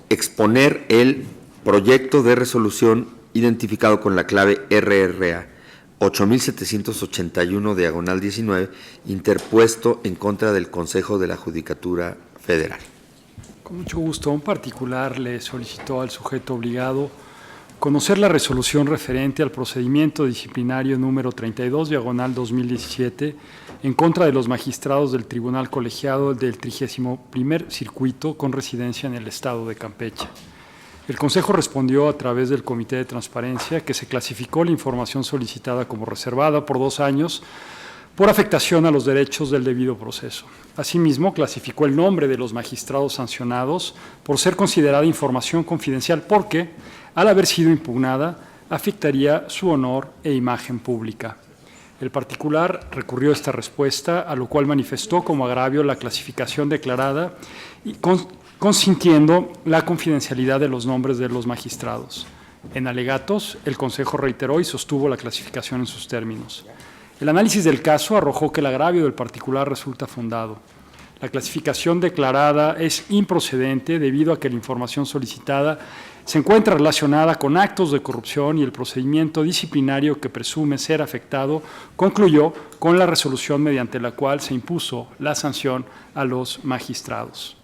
A: exponer el proyecto de resolución identificado con la clave RRA 8781/19, interpuesto en contra del Consejo de la Judicatura Federal.
E: Con mucho gusto. En particular, le solicitó al sujeto obligado conocer la resolución referente al procedimiento disciplinario número 32/2017 en contra de los magistrados del Tribunal Colegiado del 31º Circuito con residencia en el estado de Campeche. El Consejo respondió a través del Comité de Transparencia que se clasificó la información solicitada como reservada por 2 años por afectación a los derechos del debido proceso. Asimismo, clasificó el nombre de los magistrados sancionados por ser considerada información confidencial porque, al haber sido impugnada, afectaría su honor e imagen pública. El particular recurrió a esta respuesta, a lo cual manifestó como agravio la clasificación declarada y consintiendo la confidencialidad de los nombres de los magistrados. En alegatos, el Consejo reiteró y sostuvo la clasificación en sus términos. El análisis del caso arrojó que el agravio del particular resulta fundado. La clasificación declarada es improcedente debido a que la información solicitada se encuentra relacionada con actos de corrupción y el procedimiento disciplinario que presume ser afectado concluyó con la resolución mediante la cual se impuso la sanción a los magistrados.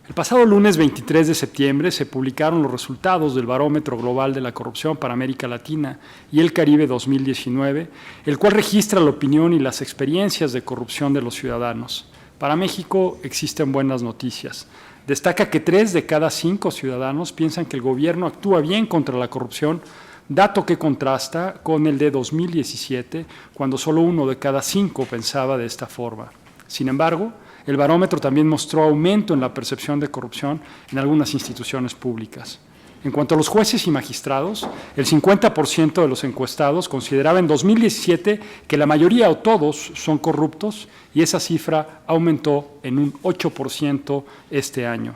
E: El pasado lunes 23 de septiembre se publicaron los resultados del Barómetro Global de la Corrupción para América Latina y el Caribe 2019, el cual registra la opinión y las experiencias de corrupción de los ciudadanos. Para México existen buenas noticias. Destaca que 3 de cada 5 ciudadanos piensan que el gobierno actúa bien contra la corrupción, dato que contrasta con el de 2017, cuando solo 1 de cada 5 pensaba de esta forma. Sin embargo, el barómetro también mostró aumento en la percepción de corrupción en algunas instituciones públicas. En cuanto a los jueces y magistrados, el 50% de los encuestados consideraba en 2017 que la mayoría o todos son corruptos y esa cifra aumentó en un 8% este año.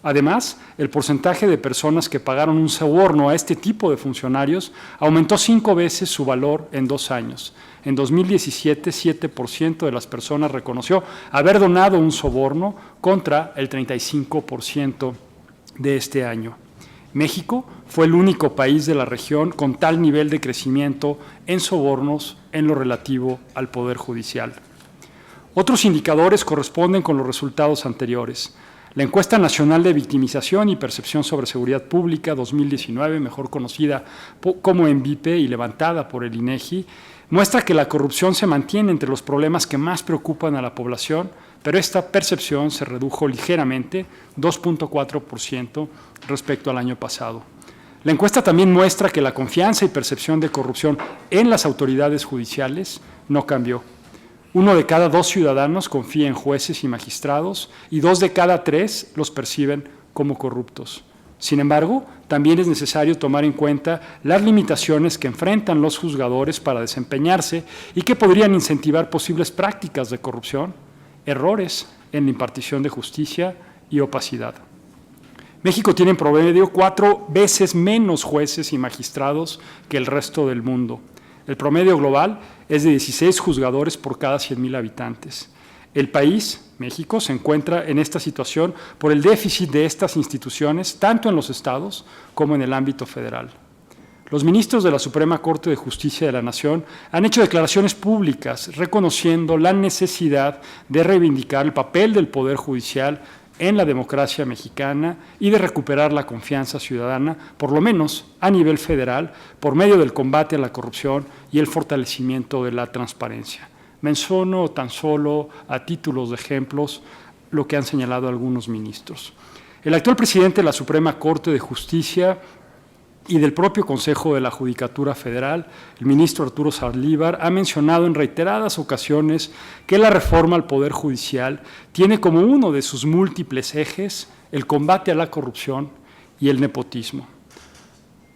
E: Además, el porcentaje de personas que pagaron un soborno a este tipo de funcionarios aumentó 5 veces su valor en 2 años. En 2017, 7% de las personas reconoció haber donado un soborno contra el 35% de este año. México fue el único país de la región con tal nivel de crecimiento en sobornos en lo relativo al Poder Judicial. Otros indicadores corresponden con los resultados anteriores. La Encuesta Nacional de Victimización y Percepción sobre Seguridad Pública 2019, mejor conocida como ENVIPE y levantada por el INEGI, muestra que la corrupción se mantiene entre los problemas que más preocupan a la población, pero esta percepción se redujo ligeramente, 2.4% respecto al año pasado. La encuesta también muestra que la confianza y percepción de corrupción en las autoridades judiciales no cambió. 1 de cada 2 ciudadanos confía en jueces y magistrados y 2 de cada 3 los perciben como corruptos. Sin embargo, también es necesario tomar en cuenta las limitaciones que enfrentan los juzgadores para desempeñarse y que podrían incentivar posibles prácticas de corrupción, errores en la impartición de justicia y opacidad. México tiene en promedio 4 veces menos jueces y magistrados que el resto del mundo. El promedio global es de 16 juzgadores por cada 100,000 habitantes. El país, México, se encuentra en esta situación por el déficit de estas instituciones, tanto en los estados como en el ámbito federal. Los ministros de la Suprema Corte de Justicia de la Nación han hecho declaraciones públicas reconociendo la necesidad de reivindicar el papel del Poder Judicial en la democracia mexicana y de recuperar la confianza ciudadana, por lo menos a nivel federal, por medio del combate a la corrupción y el fortalecimiento de la transparencia. Menciono tan solo a títulos de ejemplos lo que han señalado algunos ministros. El actual presidente de la Suprema Corte de Justicia y del propio Consejo de la Judicatura Federal, el ministro Arturo Saldívar, ha mencionado en reiteradas ocasiones que la reforma al Poder Judicial tiene como uno de sus múltiples ejes el combate a la corrupción y el nepotismo.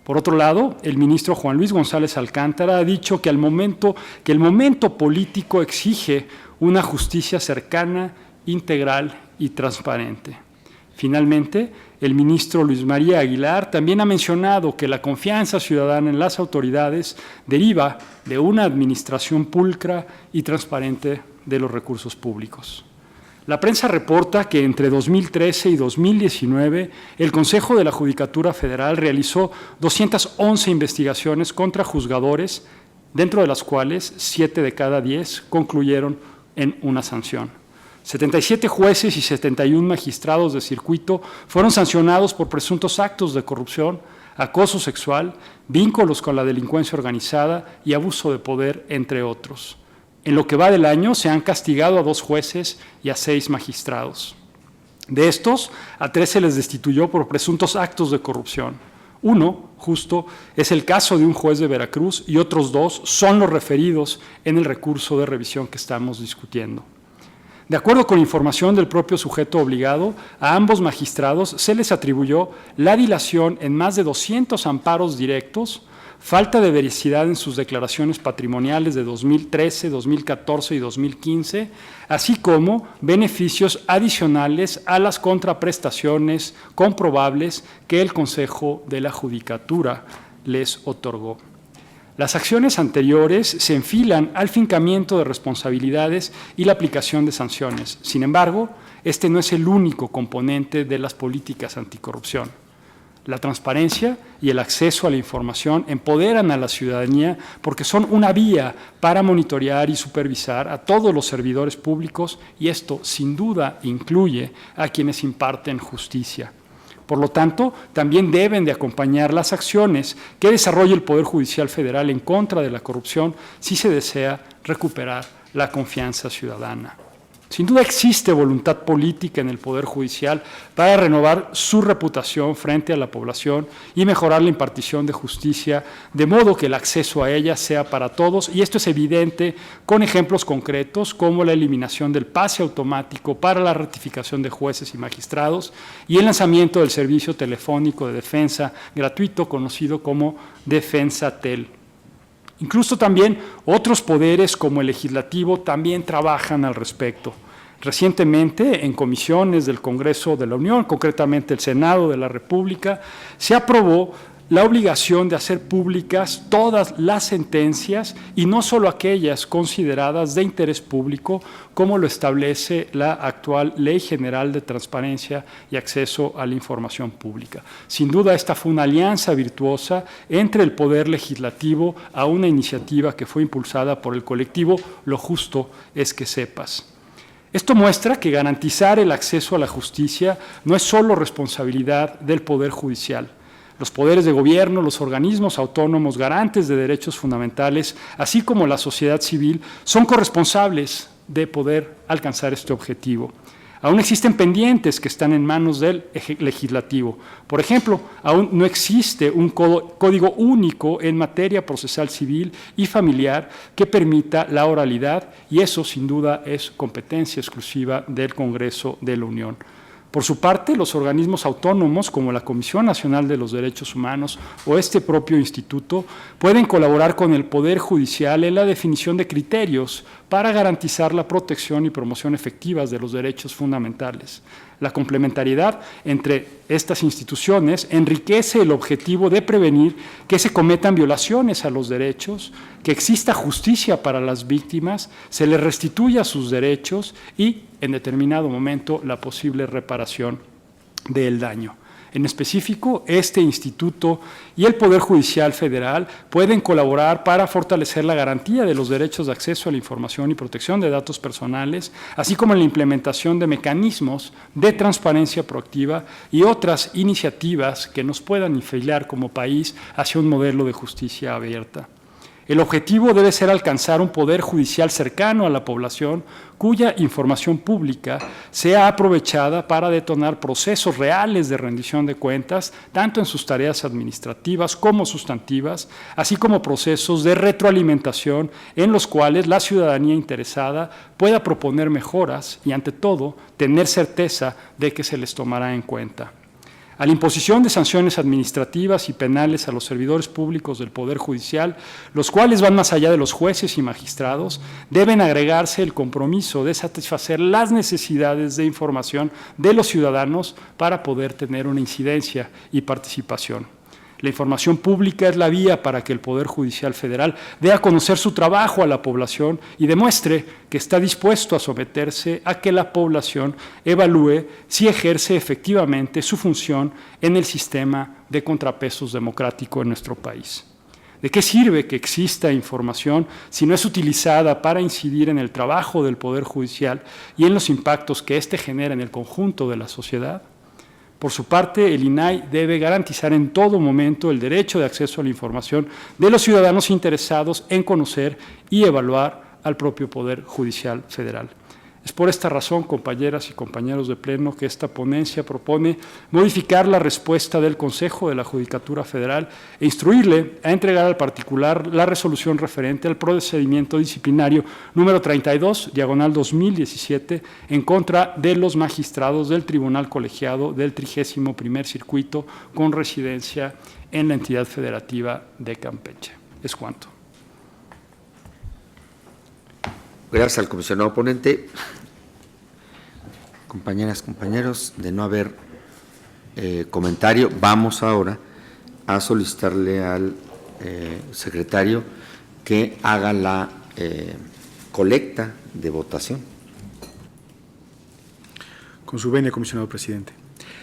E: Por otro lado, el ministro Juan Luis González Alcántara ha dicho que el momento político exige una justicia cercana, integral y transparente. Finalmente, el ministro Luis María Aguilar también ha mencionado que la confianza ciudadana en las autoridades deriva de una administración pulcra y transparente de los recursos públicos. La prensa reporta que entre 2013 y 2019 el Consejo de la Judicatura Federal realizó 211 investigaciones contra juzgadores, dentro de las cuales 7 de cada 10 concluyeron en una sanción. 77 jueces y 71 magistrados de circuito fueron sancionados por presuntos actos de corrupción, acoso sexual, vínculos con la delincuencia organizada y abuso de poder, entre otros. En lo que va del año se han castigado a 2 jueces y a 6 magistrados. De estos, a 3 se les destituyó por presuntos actos de corrupción. Uno, justo, es el caso de un juez de Veracruz y otros 2 son los referidos en el recurso de revisión que estamos discutiendo. De acuerdo con información del propio sujeto obligado, a ambos magistrados se les atribuyó la dilación en más de 200 amparos directos, falta de veracidad en sus declaraciones patrimoniales de 2013, 2014 y 2015, así como beneficios adicionales a las contraprestaciones comprobables que el Consejo de la Judicatura les otorgó. Las acciones anteriores se enfilan al fincamiento de responsabilidades y la aplicación de sanciones. Sin embargo, este no es el único componente de las políticas anticorrupción. La transparencia y el acceso a la información empoderan a la ciudadanía porque son una vía para monitorear y supervisar a todos los servidores públicos y esto, sin duda, incluye a quienes imparten justicia. Por lo tanto, también deben de acompañar las acciones que desarrolle el Poder Judicial Federal en contra de la corrupción si se desea recuperar la confianza ciudadana. Sin duda existe voluntad política en el Poder Judicial para renovar su reputación frente a la población y mejorar la impartición de justicia, de modo que el acceso a ella sea para todos, y esto es evidente con ejemplos concretos como la eliminación del pase automático para la ratificación de jueces y magistrados y el lanzamiento del servicio telefónico de defensa gratuito conocido como DefensaTel. Incluso también otros poderes como el legislativo también trabajan al respecto. Recientemente, en comisiones del Congreso de la Unión, concretamente el Senado de la República, se aprobó la obligación de hacer públicas todas las sentencias y no solo aquellas consideradas de interés público, como lo establece la actual Ley General de Transparencia y Acceso a la Información Pública. Sin duda, esta fue una alianza virtuosa entre el Poder Legislativo a una iniciativa que fue impulsada por el colectivo Lo Justo es que Sepas. Esto muestra que garantizar el acceso a la justicia no es solo responsabilidad del Poder Judicial. Los poderes de gobierno, los organismos autónomos garantes de derechos fundamentales, así como la sociedad civil, son corresponsables de poder alcanzar este objetivo. Aún existen pendientes que están en manos del legislativo. Por ejemplo, aún no existe un código único en materia procesal civil y familiar que permita la oralidad, y eso sin duda es competencia exclusiva del Congreso de la Unión. Por su parte, los organismos autónomos, como la Comisión Nacional de los Derechos Humanos o este propio instituto, pueden colaborar con el Poder Judicial en la definición de criterios para garantizar la protección y promoción efectivas de los derechos fundamentales. La complementariedad entre estas instituciones enriquece el objetivo de prevenir que se cometan violaciones a los derechos, que exista justicia para las víctimas, se les restituya sus derechos y, en determinado momento, la posible reparación del daño. En específico, este instituto y el Poder Judicial Federal pueden colaborar para fortalecer la garantía de los derechos de acceso a la información y protección de datos personales, así como en la implementación de mecanismos de transparencia proactiva y otras iniciativas que nos puedan enfilar como país hacia un modelo de justicia abierta. El objetivo debe ser alcanzar un poder judicial cercano a la población cuya información pública sea aprovechada para detonar procesos reales de rendición de cuentas, tanto en sus tareas administrativas como sustantivas, así como procesos de retroalimentación en los cuales la ciudadanía interesada pueda proponer mejoras y, ante todo, tener certeza de que se les tomará en cuenta. A la imposición de sanciones administrativas y penales a los servidores públicos del Poder Judicial, los cuales van más allá de los jueces y magistrados, deben agregarse el compromiso de satisfacer las necesidades de información de los ciudadanos para poder tener una incidencia y participación. La información pública es la vía para que el Poder Judicial Federal dé a conocer su trabajo a la población y demuestre que está dispuesto a someterse a que la población evalúe si ejerce efectivamente su función en el sistema de contrapesos democrático en nuestro país. ¿De qué sirve que exista información si no es utilizada para incidir en el trabajo del Poder Judicial y en los impactos que éste genera en el conjunto de la sociedad? Por su parte, el INAI debe garantizar en todo momento el derecho de acceso a la información de los ciudadanos interesados en conocer y evaluar al propio Poder Judicial Federal. Es por esta razón, compañeras y compañeros de Pleno, que esta ponencia propone modificar la respuesta del Consejo de la Judicatura Federal e instruirle a entregar al particular la resolución referente al procedimiento disciplinario número 32, diagonal 2017, en contra de los magistrados del Tribunal Colegiado del 31º Circuito con residencia en la entidad federativa de Campeche. Es cuanto.
A: Gracias al comisionado ponente. Compañeras, compañeros, de no haber comentario, vamos ahora a solicitarle al secretario que haga la colecta de votación.
B: Con su venia, comisionado presidente.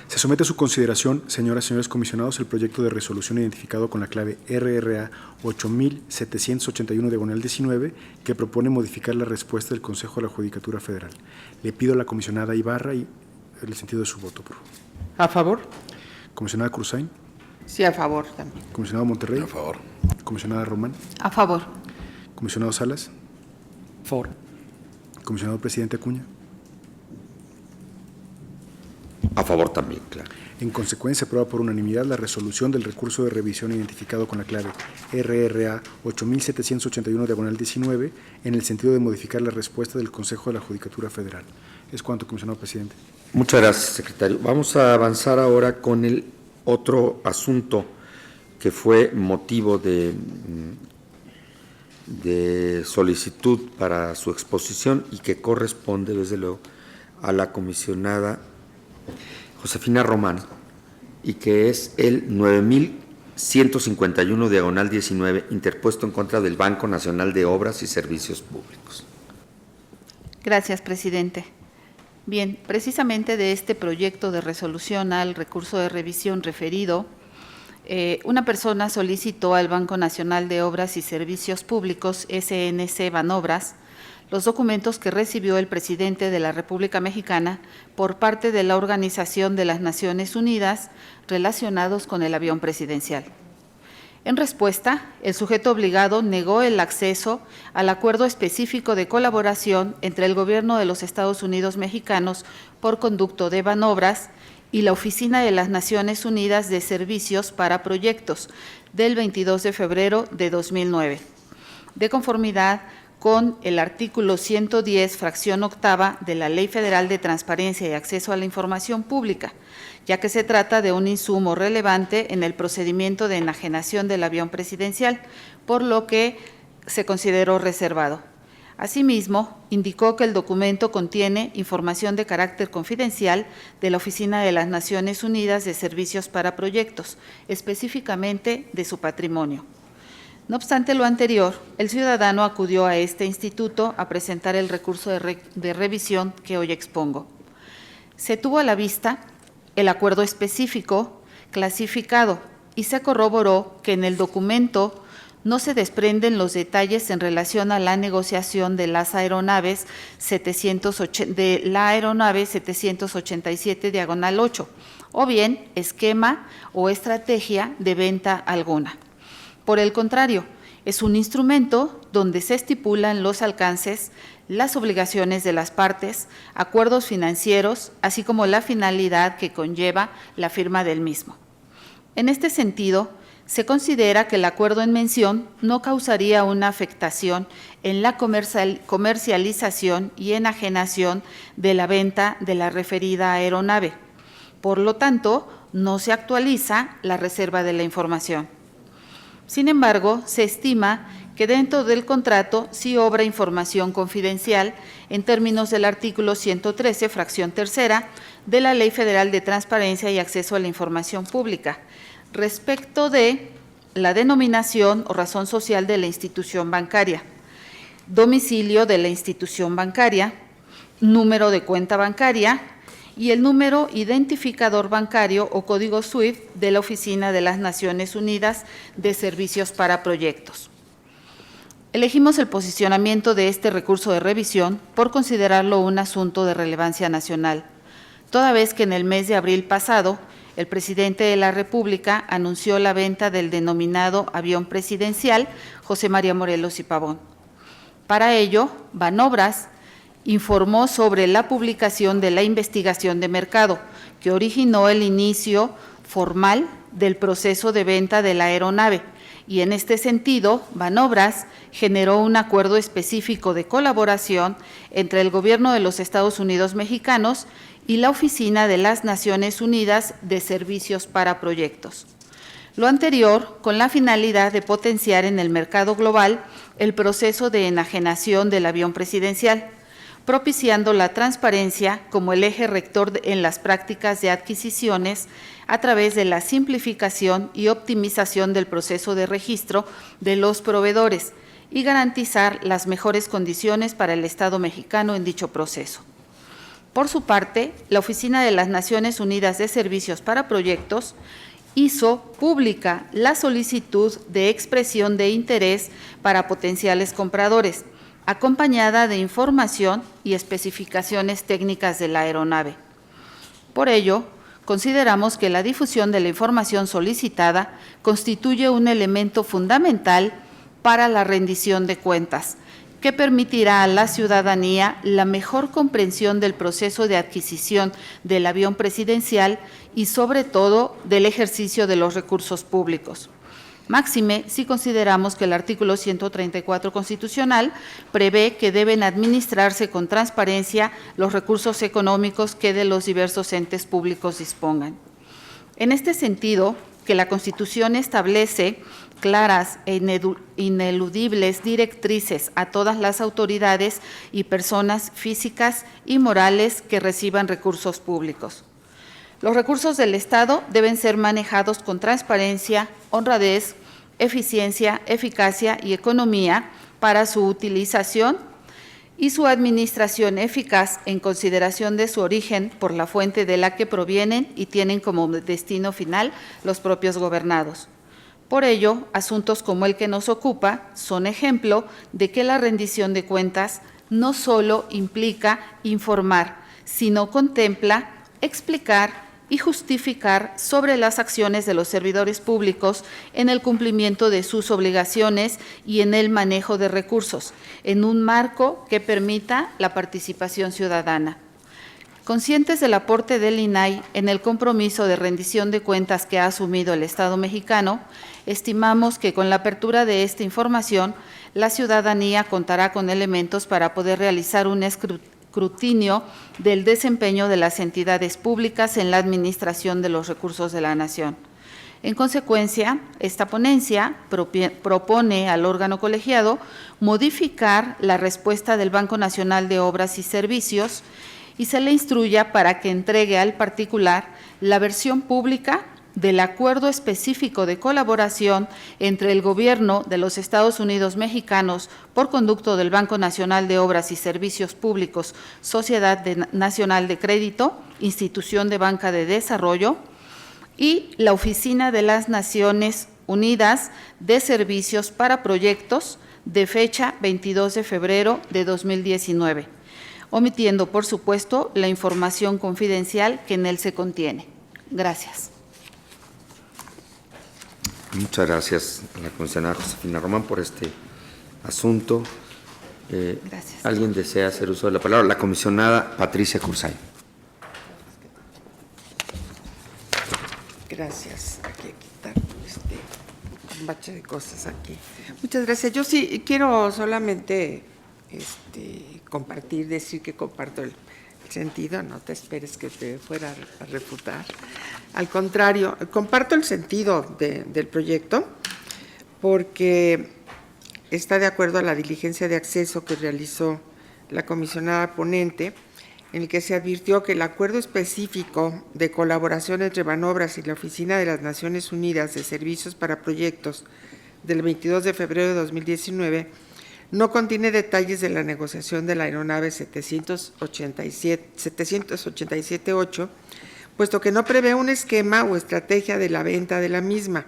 B: Se somete a su consideración, señoras y señores comisionados, el proyecto de resolución identificado con la clave RRA 8781-19, que propone modificar la respuesta del Consejo de la Judicatura Federal. Le pido a la comisionada Ibarra y el sentido de su voto, por favor.
C: ¿A favor?
B: Comisionada Cruzain.
D: Sí, a favor también.
B: Comisionado Monterrey. A favor. Comisionada Román.
F: A favor.
B: Comisionado Salas.
E: Favor.
B: Comisionado presidente Acuña.
A: A favor también, claro.
B: En consecuencia, aprueba por unanimidad la resolución del recurso de revisión identificado con la clave RRA 8781-19 en el sentido de modificar la respuesta del Consejo de la Judicatura Federal. Es cuanto, comisionado presidente.
A: Muchas gracias, secretario. Vamos a avanzar ahora con el otro asunto que fue motivo de solicitud para su exposición y que corresponde, desde luego, a la comisionada Josefina Román, y que es el 9151-19, interpuesto en contra del Banco Nacional de Obras y Servicios Públicos.
F: Gracias, presidente. Bien, precisamente de este proyecto de resolución al recurso de revisión referido, una persona solicitó al Banco Nacional de Obras y Servicios Públicos, SNC Banobras, los documentos que recibió el presidente de la República Mexicana por parte de la Organización de las Naciones Unidas relacionados con el avión presidencial. En respuesta, el sujeto obligado negó el acceso al acuerdo específico de colaboración entre el Gobierno de los Estados Unidos mexicanos por conducto de Banobras y la Oficina de las Naciones Unidas de Servicios para Proyectos del 22 de febrero de 2009, de conformidad con el artículo 110, fracción octava de la Ley Federal de Transparencia y Acceso a la Información Pública, ya que se trata de un insumo relevante en el procedimiento de enajenación del avión presidencial, por lo que se consideró reservado. Asimismo, indicó que el documento contiene información de carácter confidencial de la Oficina de las Naciones Unidas de Servicios para Proyectos, específicamente de su patrimonio. No obstante lo anterior, el ciudadano acudió a este instituto a presentar el recurso de revisión que hoy expongo. Se tuvo a la vista el acuerdo específico clasificado y se corroboró que en el documento no se desprenden los detalles en relación a la negociación de las aeronaves 787-8, o bien esquema o estrategia de venta alguna. Por el contrario, es un instrumento donde se estipulan los alcances, las obligaciones de las partes, acuerdos financieros, así como la finalidad que conlleva la firma del mismo. En este sentido, se considera que el acuerdo en mención no causaría una afectación en la comercialización y enajenación de la venta de la referida aeronave. Por lo tanto, no se actualiza la reserva de la información. Sin embargo, se estima que dentro del contrato sí obra información confidencial en términos del artículo 113, fracción tercera, de la Ley Federal de Transparencia y Acceso a la Información Pública, respecto de la denominación o razón social de la institución bancaria, domicilio de la institución bancaria, número de cuenta bancaria y el número identificador bancario o código SWIFT de la Oficina de las Naciones Unidas de Servicios para Proyectos. Elegimos el posicionamiento de este recurso de revisión por considerarlo un asunto de relevancia nacional, toda vez que en el mes de abril pasado, el presidente de la República anunció la venta del denominado avión presidencial José María Morelos y Pavón. Para ello, Banobras informó sobre la publicación de la investigación de mercado, que originó el inicio formal del proceso de venta de la aeronave, y en este sentido, Banobras generó un acuerdo específico de colaboración entre el Gobierno de los Estados Unidos mexicanos y la Oficina de las Naciones Unidas de Servicios para Proyectos. Lo anterior con la finalidad de potenciar en el mercado global el proceso de enajenación del avión presidencial, propiciando la transparencia como el eje rector en las prácticas de adquisiciones a través de la simplificación y optimización del proceso de registro de los proveedores y garantizar las mejores condiciones para el Estado mexicano en dicho proceso. Por su parte, la Oficina de las Naciones Unidas de Servicios para Proyectos hizo pública la solicitud de expresión de interés para potenciales compradores, acompañada de información y especificaciones técnicas de la aeronave. Por ello, consideramos que la difusión de la información solicitada constituye un elemento fundamental para la rendición de cuentas, que permitirá a la ciudadanía la mejor comprensión del proceso de adquisición del avión presidencial y, sobre todo, del ejercicio de los recursos públicos. Máxime, si consideramos que el artículo 134 constitucional prevé que deben administrarse con transparencia los recursos económicos que de los diversos entes públicos dispongan. En este sentido, que la Constitución establece claras e ineludibles directrices a todas las autoridades y personas físicas y morales que reciban recursos públicos. Los recursos del Estado deben ser manejados con transparencia, honradez, eficiencia, eficacia y economía para su utilización y su administración eficaz en consideración de su origen por la fuente de la que provienen y tienen como destino final los propios gobernados. Por ello, asuntos como el que nos ocupa son ejemplo de que la rendición de cuentas no solo implica informar, sino contempla explicar y justificar sobre las acciones de los servidores públicos en el cumplimiento de sus obligaciones y en el manejo de recursos, en un marco que permita la participación ciudadana. Conscientes del aporte del INAI en el compromiso de rendición de cuentas que ha asumido el Estado mexicano, estimamos que con la apertura de esta información, la ciudadanía contará con elementos para poder realizar un escrutinio del desempeño de las entidades públicas en la administración de los recursos de la nación. En consecuencia, esta ponencia propone al órgano colegiado modificar la respuesta del Banco Nacional de Obras y Servicios y se le instruya para que entregue al particular la versión pública del acuerdo específico de colaboración entre el Gobierno de los Estados Unidos mexicanos por conducto del Banco Nacional de Obras y Servicios Públicos, Sociedad Nacional de Crédito, Institución de Banca de Desarrollo, y la Oficina de las Naciones Unidas de Servicios para Proyectos de fecha 22 de febrero de 2019, omitiendo, por supuesto, la información confidencial que en él se contiene. Gracias.
A: Muchas gracias a la comisionada Josefina Román por este asunto.
F: Gracias.
A: ¿Alguien desea hacer uso de la palabra? La comisionada Patricia Cursay.
D: Gracias. Aquí hay que quitar un bache de cosas aquí. Muchas gracias. Yo sí quiero solamente compartir, decir que comparto el sentido, no te esperes que te fuera a refutar. Al contrario, comparto el sentido del proyecto porque está de acuerdo a la diligencia de acceso que realizó la comisionada ponente, en el que se advirtió que el acuerdo específico de colaboración entre Banobras y la Oficina de las Naciones Unidas de Servicios para Proyectos del 22 de febrero de 2019 no contiene detalles de la negociación de la aeronave 787-8, puesto que no prevé un esquema o estrategia de la venta de la misma,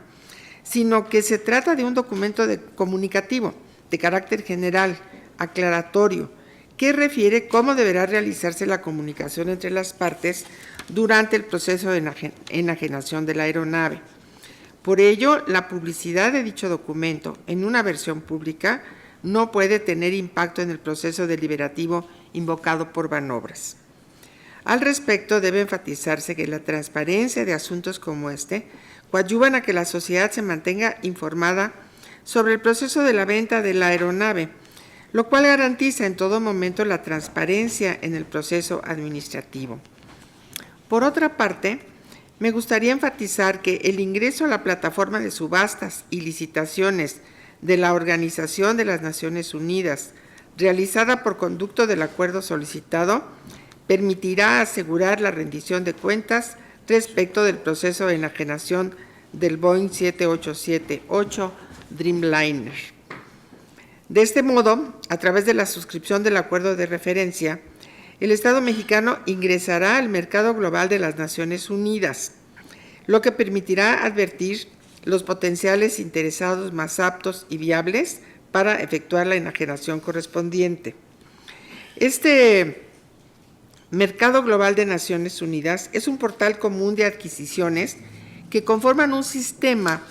D: sino que se trata de un documento comunicativo de carácter general, aclaratorio, que refiere cómo deberá realizarse la comunicación entre las partes durante el proceso de enajenación de la aeronave. Por ello, la publicidad de dicho documento en una versión pública no puede tener impacto en el proceso deliberativo invocado por Banobras. Al respecto, debe enfatizarse que la transparencia de asuntos como este coadyuvan a que la sociedad se mantenga informada sobre el proceso de la venta de la aeronave, lo cual garantiza en todo momento la transparencia en el proceso administrativo. Por otra parte, me gustaría enfatizar que el ingreso a la plataforma de subastas y licitaciones de la Organización de las Naciones Unidas, realizada por conducto del acuerdo solicitado, permitirá asegurar la rendición de cuentas respecto del proceso de enajenación del Boeing 787-8 Dreamliner. De este modo, a través de la suscripción del acuerdo de referencia, el Estado mexicano ingresará al mercado global de las Naciones Unidas, lo que permitirá advertir los potenciales interesados más aptos y viables para efectuar la enajenación correspondiente. Este Mercado Global de Naciones Unidas es un portal común de adquisiciones que conforman un sistema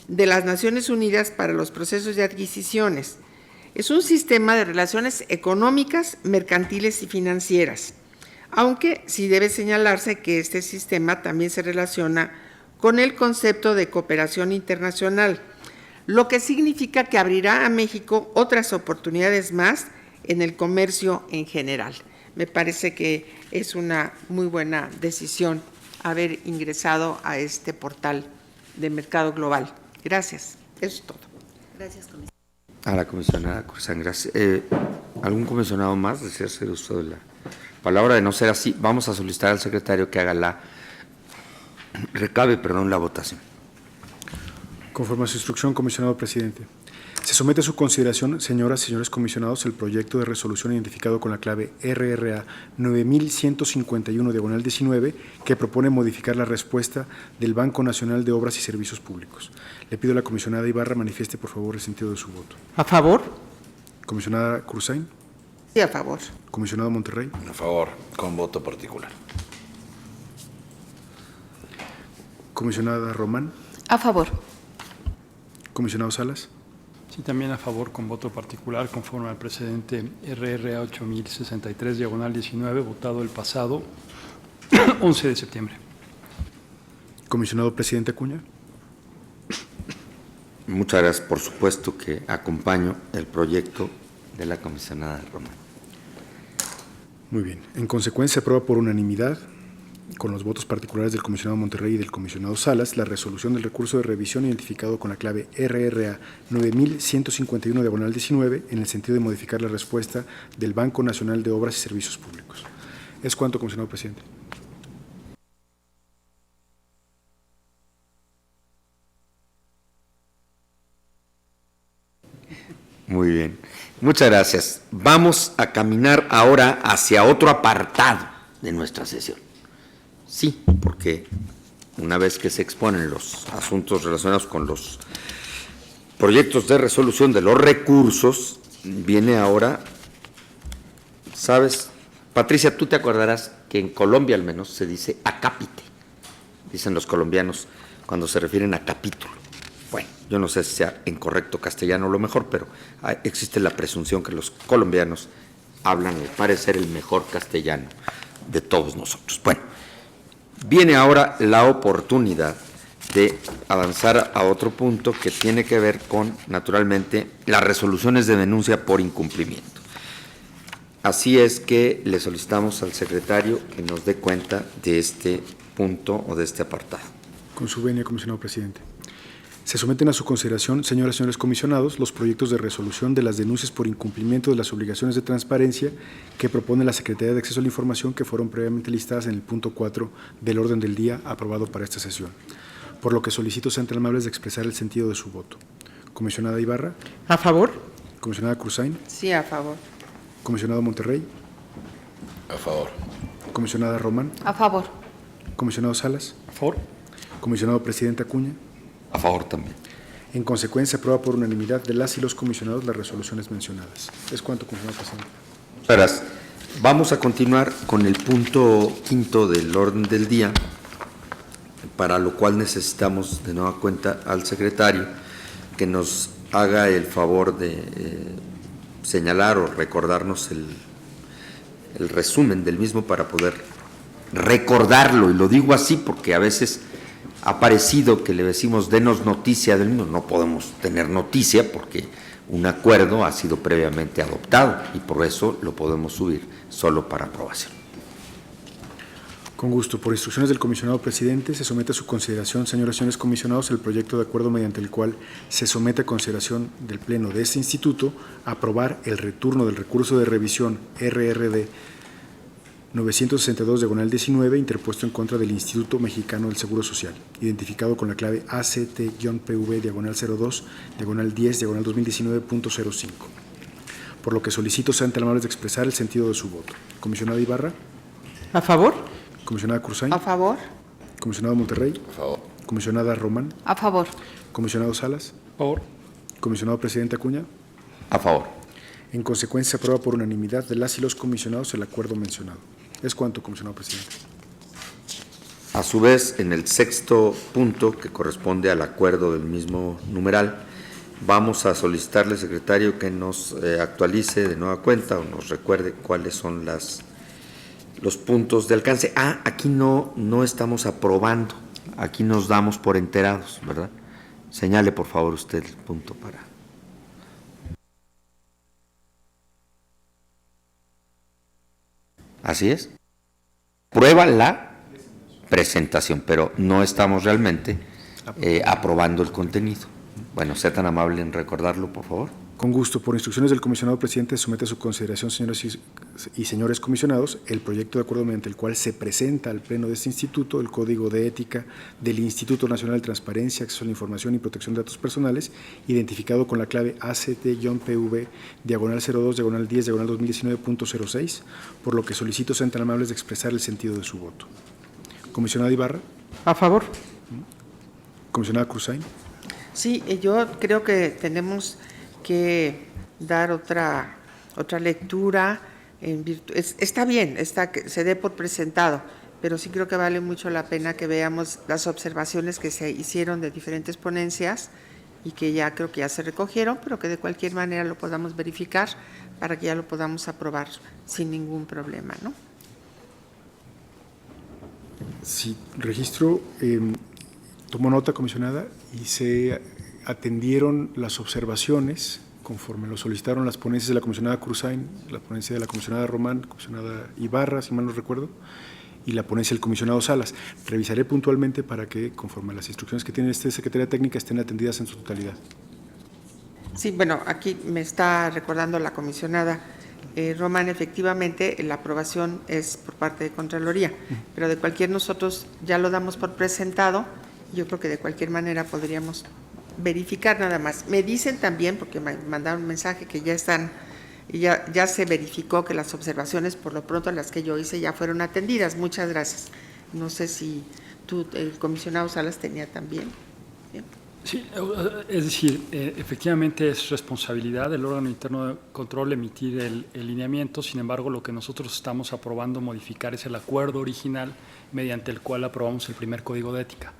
D: de las Naciones Unidas para los procesos de adquisiciones. Es un sistema de relaciones económicas, mercantiles y financieras, aunque sí debe señalarse que este sistema también se relaciona con el concepto de cooperación internacional, lo que significa que abrirá a México otras oportunidades más en el comercio en general. Me parece que es una muy buena decisión haber ingresado a este portal de mercado global. Gracias. Eso es todo.
F: Gracias, comisionado.
A: A la comisionada Cruzán, gracias. ¿Algún comisionado más desea hacer uso de la palabra? De no ser así, vamos a solicitar al secretario que haga recabe la votación.
B: Conforme a su instrucción, comisionado presidente. Se somete a su consideración, señoras y señores comisionados, el proyecto de resolución identificado con la clave RRA 9151/19, que propone modificar la respuesta del Banco Nacional de Obras y Servicios Públicos. Le pido a la comisionada Ibarra manifieste, por favor, el sentido de su voto.
C: ¿A favor?
B: Comisionada Cruzán.
D: Sí, a favor.
B: Comisionado Monterrey.
G: A favor, con voto particular.
B: Comisionada Román.
F: A favor.
B: Comisionado Salas.
E: Sí, también a favor con voto particular, conforme al precedente RRA 8063/19, votado el pasado 11 de septiembre.
B: Comisionado presidente Acuña.
A: Muchas gracias. Por supuesto que acompaño el proyecto de la comisionada Román.
B: Muy bien. En consecuencia, se aprueba por unanimidad, con los votos particulares del comisionado Monterrey y del comisionado Salas, la resolución del recurso de revisión identificado con la clave RRA 9151/19, en el sentido de modificar la respuesta del Banco Nacional de Obras y Servicios Públicos. Es cuanto, comisionado presidente.
A: Muy bien. Muchas gracias. Vamos a caminar ahora hacia otro apartado de nuestra sesión. Sí, porque una vez que se exponen los asuntos relacionados con los proyectos de resolución de los recursos, viene ahora, ¿sabes? Patricia, tú te acordarás que en Colombia al menos se dice acápite, dicen los colombianos cuando se refieren a capítulo. Bueno, yo no sé si sea en correcto castellano lo mejor, pero existe la presunción que los colombianos hablan, al parecer, el mejor castellano de todos nosotros. Bueno, viene ahora la oportunidad de avanzar a otro punto que tiene que ver con, naturalmente, las resoluciones de denuncia por incumplimiento. Así es que le solicitamos al secretario que nos dé cuenta de este punto o de este apartado.
B: Con su venia, comisionado presidente. Se someten a su consideración, señoras y señores comisionados, los proyectos de resolución de las denuncias por incumplimiento de las obligaciones de transparencia que propone la Secretaría de Acceso a la Información, que fueron previamente listadas en el punto 4 del orden del día aprobado para esta sesión. Por lo que solicito sean tan amables de expresar el sentido de su voto. Comisionada Ibarra.
C: ¿A favor?
B: Comisionada Cruzán.
D: Sí, a favor.
B: Comisionado Monterrey.
G: A favor.
B: Comisionada Román.
F: A favor.
B: Comisionado Salas.
E: A favor.
B: Comisionado presidente Acuña.
A: A favor también.
B: En consecuencia, se aprueba por unanimidad de las y los comisionados las resoluciones mencionadas. Es cuanto, comisionado presidente.
A: Gracias. Vamos a continuar con el punto 5 del orden del día, para lo cual necesitamos de nueva cuenta al secretario que nos haga el favor de señalar o recordarnos el resumen del mismo para poder recordarlo, y lo digo así porque a veces ha parecido que le decimos denos noticia del mismo. No podemos tener noticia porque un acuerdo ha sido previamente adoptado y por eso lo podemos subir solo para aprobación.
B: Con gusto. Por instrucciones del comisionado presidente, se somete a su consideración, señoras y señores comisionados, el proyecto de acuerdo mediante el cual se somete a consideración del Pleno de este instituto aprobar el retorno del recurso de revisión RRD 962/19 interpuesto en contra del Instituto Mexicano del Seguro Social, identificado con la clave ACT-PV/02/10/2019.05. Por lo que solicito sean tan amables de expresar el sentido de su voto. Comisionada Ibarra.
C: ¿A favor?
B: Comisionada Cruzay.
D: A favor.
B: Comisionado Monterrey.
G: A favor.
B: Comisionada Román.
F: A favor.
B: Comisionado Salas.
E: Por favor.
B: Comisionado presidente Acuña.
A: A favor.
B: En consecuencia, se aprueba por unanimidad de las y los comisionados el acuerdo mencionado. Es cuanto, comisionado presidente.
A: A su vez, en el sexto punto, que corresponde al acuerdo del mismo numeral, vamos a solicitarle, secretario, que nos actualice de nueva cuenta o nos recuerde cuáles son los puntos de alcance. Aquí no estamos aprobando, aquí nos damos por enterados, ¿verdad? Señale, por favor, usted el punto para... Así es. Prueba la presentación, pero no estamos realmente aprobando el contenido. Bueno, sea tan amable en recordarlo, por favor.
B: Con gusto. Por instrucciones del comisionado presidente, se somete a su consideración, señoras y señores comisionados, el proyecto de acuerdo mediante el cual se presenta al Pleno de este instituto el Código de Ética del Instituto Nacional de Transparencia, Acceso a la Información y Protección de Datos Personales, identificado con la clave ACT-PV/10/10/2019.06, por lo que solicito sean tan amables de expresar el sentido de su voto. Comisionada Ibarra.
C: ¿A favor?
B: Comisionada Cruzay.
D: Sí, yo creo que tenemos que dar otra lectura. Está bien, que se dé por presentado, pero sí creo que vale mucho la pena que veamos las observaciones que se hicieron de diferentes ponencias y que ya creo que ya se recogieron, pero que de cualquier manera lo podamos verificar para que ya lo podamos aprobar sin ningún problema, ¿no?
B: Sí, registro, tomo nota, comisionada, y se atendieron las observaciones conforme lo solicitaron las ponencias de la comisionada Cruzay, la ponencia de la comisionada Román, comisionada Ibarra, si mal no recuerdo, y la ponencia del comisionado Salas. Revisaré puntualmente para que, conforme a las instrucciones que tiene Secretaría Técnica, estén atendidas en su totalidad.
D: Sí, bueno, aquí me está recordando la comisionada Román, efectivamente la aprobación es por parte de Contraloría, pero de cualquier nosotros ya lo damos por presentado. Yo creo que de cualquier manera podríamos verificar nada más. Me dicen también, porque me mandaron un mensaje, que ya se verificó que las observaciones, por lo pronto las que yo hice, ya fueron atendidas. Muchas gracias. No sé si el comisionado Salas tenía también. Bien.
E: Sí, es decir, efectivamente es responsabilidad del órgano interno de control emitir el lineamiento. Sin embargo, lo que nosotros estamos aprobando modificar es el acuerdo original mediante el cual aprobamos el primer código de ética.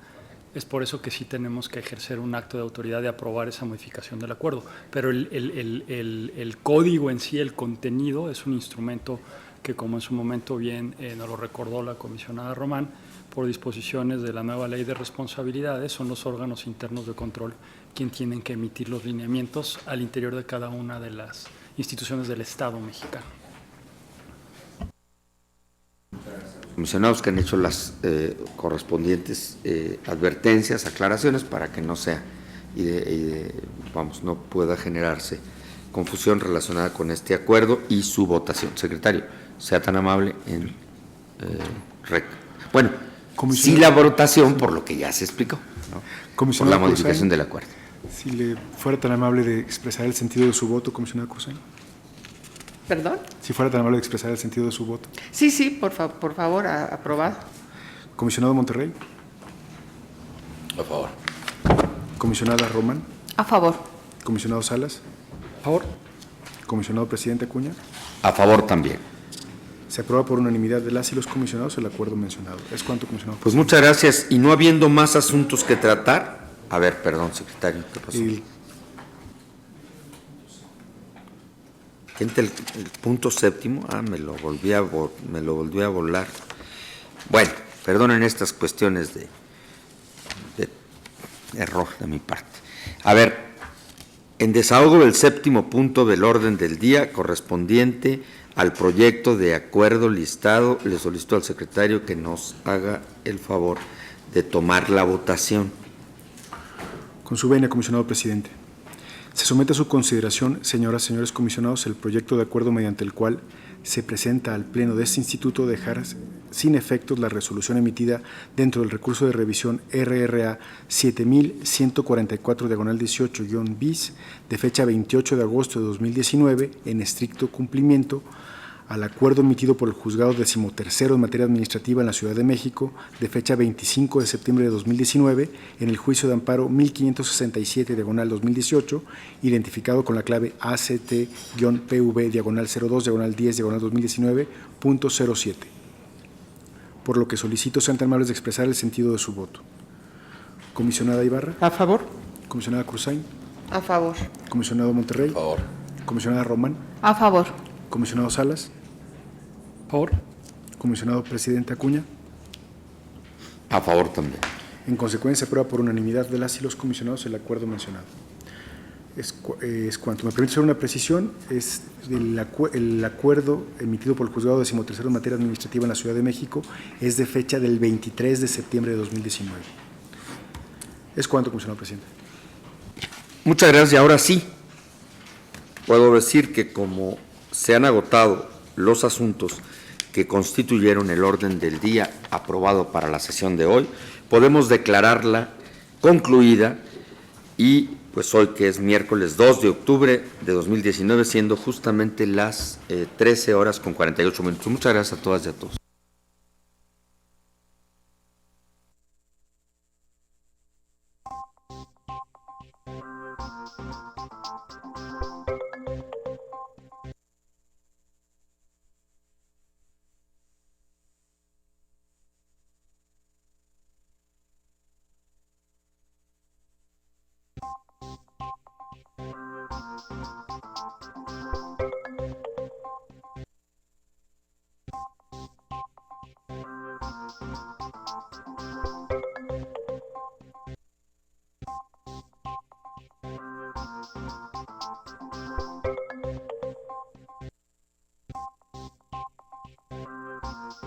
E: Es por eso que sí tenemos que ejercer un acto de autoridad de aprobar esa modificación del acuerdo. Pero el código en sí, el contenido, es un instrumento que, como en su momento bien nos lo recordó la comisionada Román, por disposiciones de la nueva ley de responsabilidades, son los órganos internos de control quienes tienen que emitir los lineamientos al interior de cada una de las instituciones del Estado mexicano.
A: Comisionados que han hecho las correspondientes advertencias, aclaraciones, para que no sea no pueda generarse confusión relacionada con este acuerdo y su votación. Secretario, sea tan amable en sí la votación por lo que ya se explicó, ¿no? Por la modificación del acuerdo.
B: Si le fuera tan amable de expresar el sentido de su voto, comisionada Cruzay.
D: ¿Perdón?
B: Si fuera tan amable de expresar el sentido de su voto.
D: Sí, por favor, aprobado.
B: Comisionado Monterrey.
G: A favor.
B: Comisionada Román.
F: A favor.
B: Comisionado Salas.
E: A favor.
B: Comisionado presidente Acuña.
A: A favor también.
B: Se aprueba por unanimidad de las y los comisionados el acuerdo mencionado. Es cuanto, comisionado.
A: Pues muchas gracias. Y no habiendo más asuntos que tratar, perdón, secretario, ¿qué pasó? Gente, el punto séptimo, me lo volví a volar. Bueno, perdonen estas cuestiones de error de mi parte. A ver, en desahogo del séptimo punto del orden del día correspondiente al proyecto de acuerdo listado, le solicito al secretario que nos haga el favor de tomar la votación.
B: Con su venia, comisionado presidente. Se somete a su consideración, señoras y señores comisionados, el proyecto de acuerdo mediante el cual se presenta al Pleno de este Instituto dejar sin efectos la resolución emitida dentro del recurso de revisión RRA 7144-18-bis de fecha 28 de agosto de 2019 en estricto cumplimiento al acuerdo emitido por el Juzgado XIII en materia administrativa en la Ciudad de México de fecha 25 de septiembre de 2019 en el juicio de amparo 1567-2018, identificado con la clave ACT-PV-02-10-2019.07, por lo que solicito sean tan amables de expresar el sentido de su voto. Comisionada Ibarra.
C: A favor.
B: Comisionada Cruzay.
D: A favor.
B: Comisionado Monterrey.
G: A favor.
B: Comisionada Román.
F: A favor.
B: Comisionado Salas.
E: A favor.
B: Comisionado presidente Acuña.
A: A favor también.
B: En consecuencia, aprueba por unanimidad de las y los comisionados el acuerdo mencionado. Es cuanto. Me permite hacer una precisión, es el acuerdo emitido por el Juzgado XIII en materia administrativa en la Ciudad de México es de fecha del 23 de septiembre de 2019. Es cuanto, comisionado presidente.
A: Muchas gracias. Y ahora sí, puedo decir que como se han agotado los asuntos que constituyeron el orden del día aprobado para la sesión de hoy, podemos declararla concluida y pues hoy que es miércoles 2 de octubre de 2019, siendo justamente las 13 horas con 48 minutos. Muchas gracias a todas y a todos.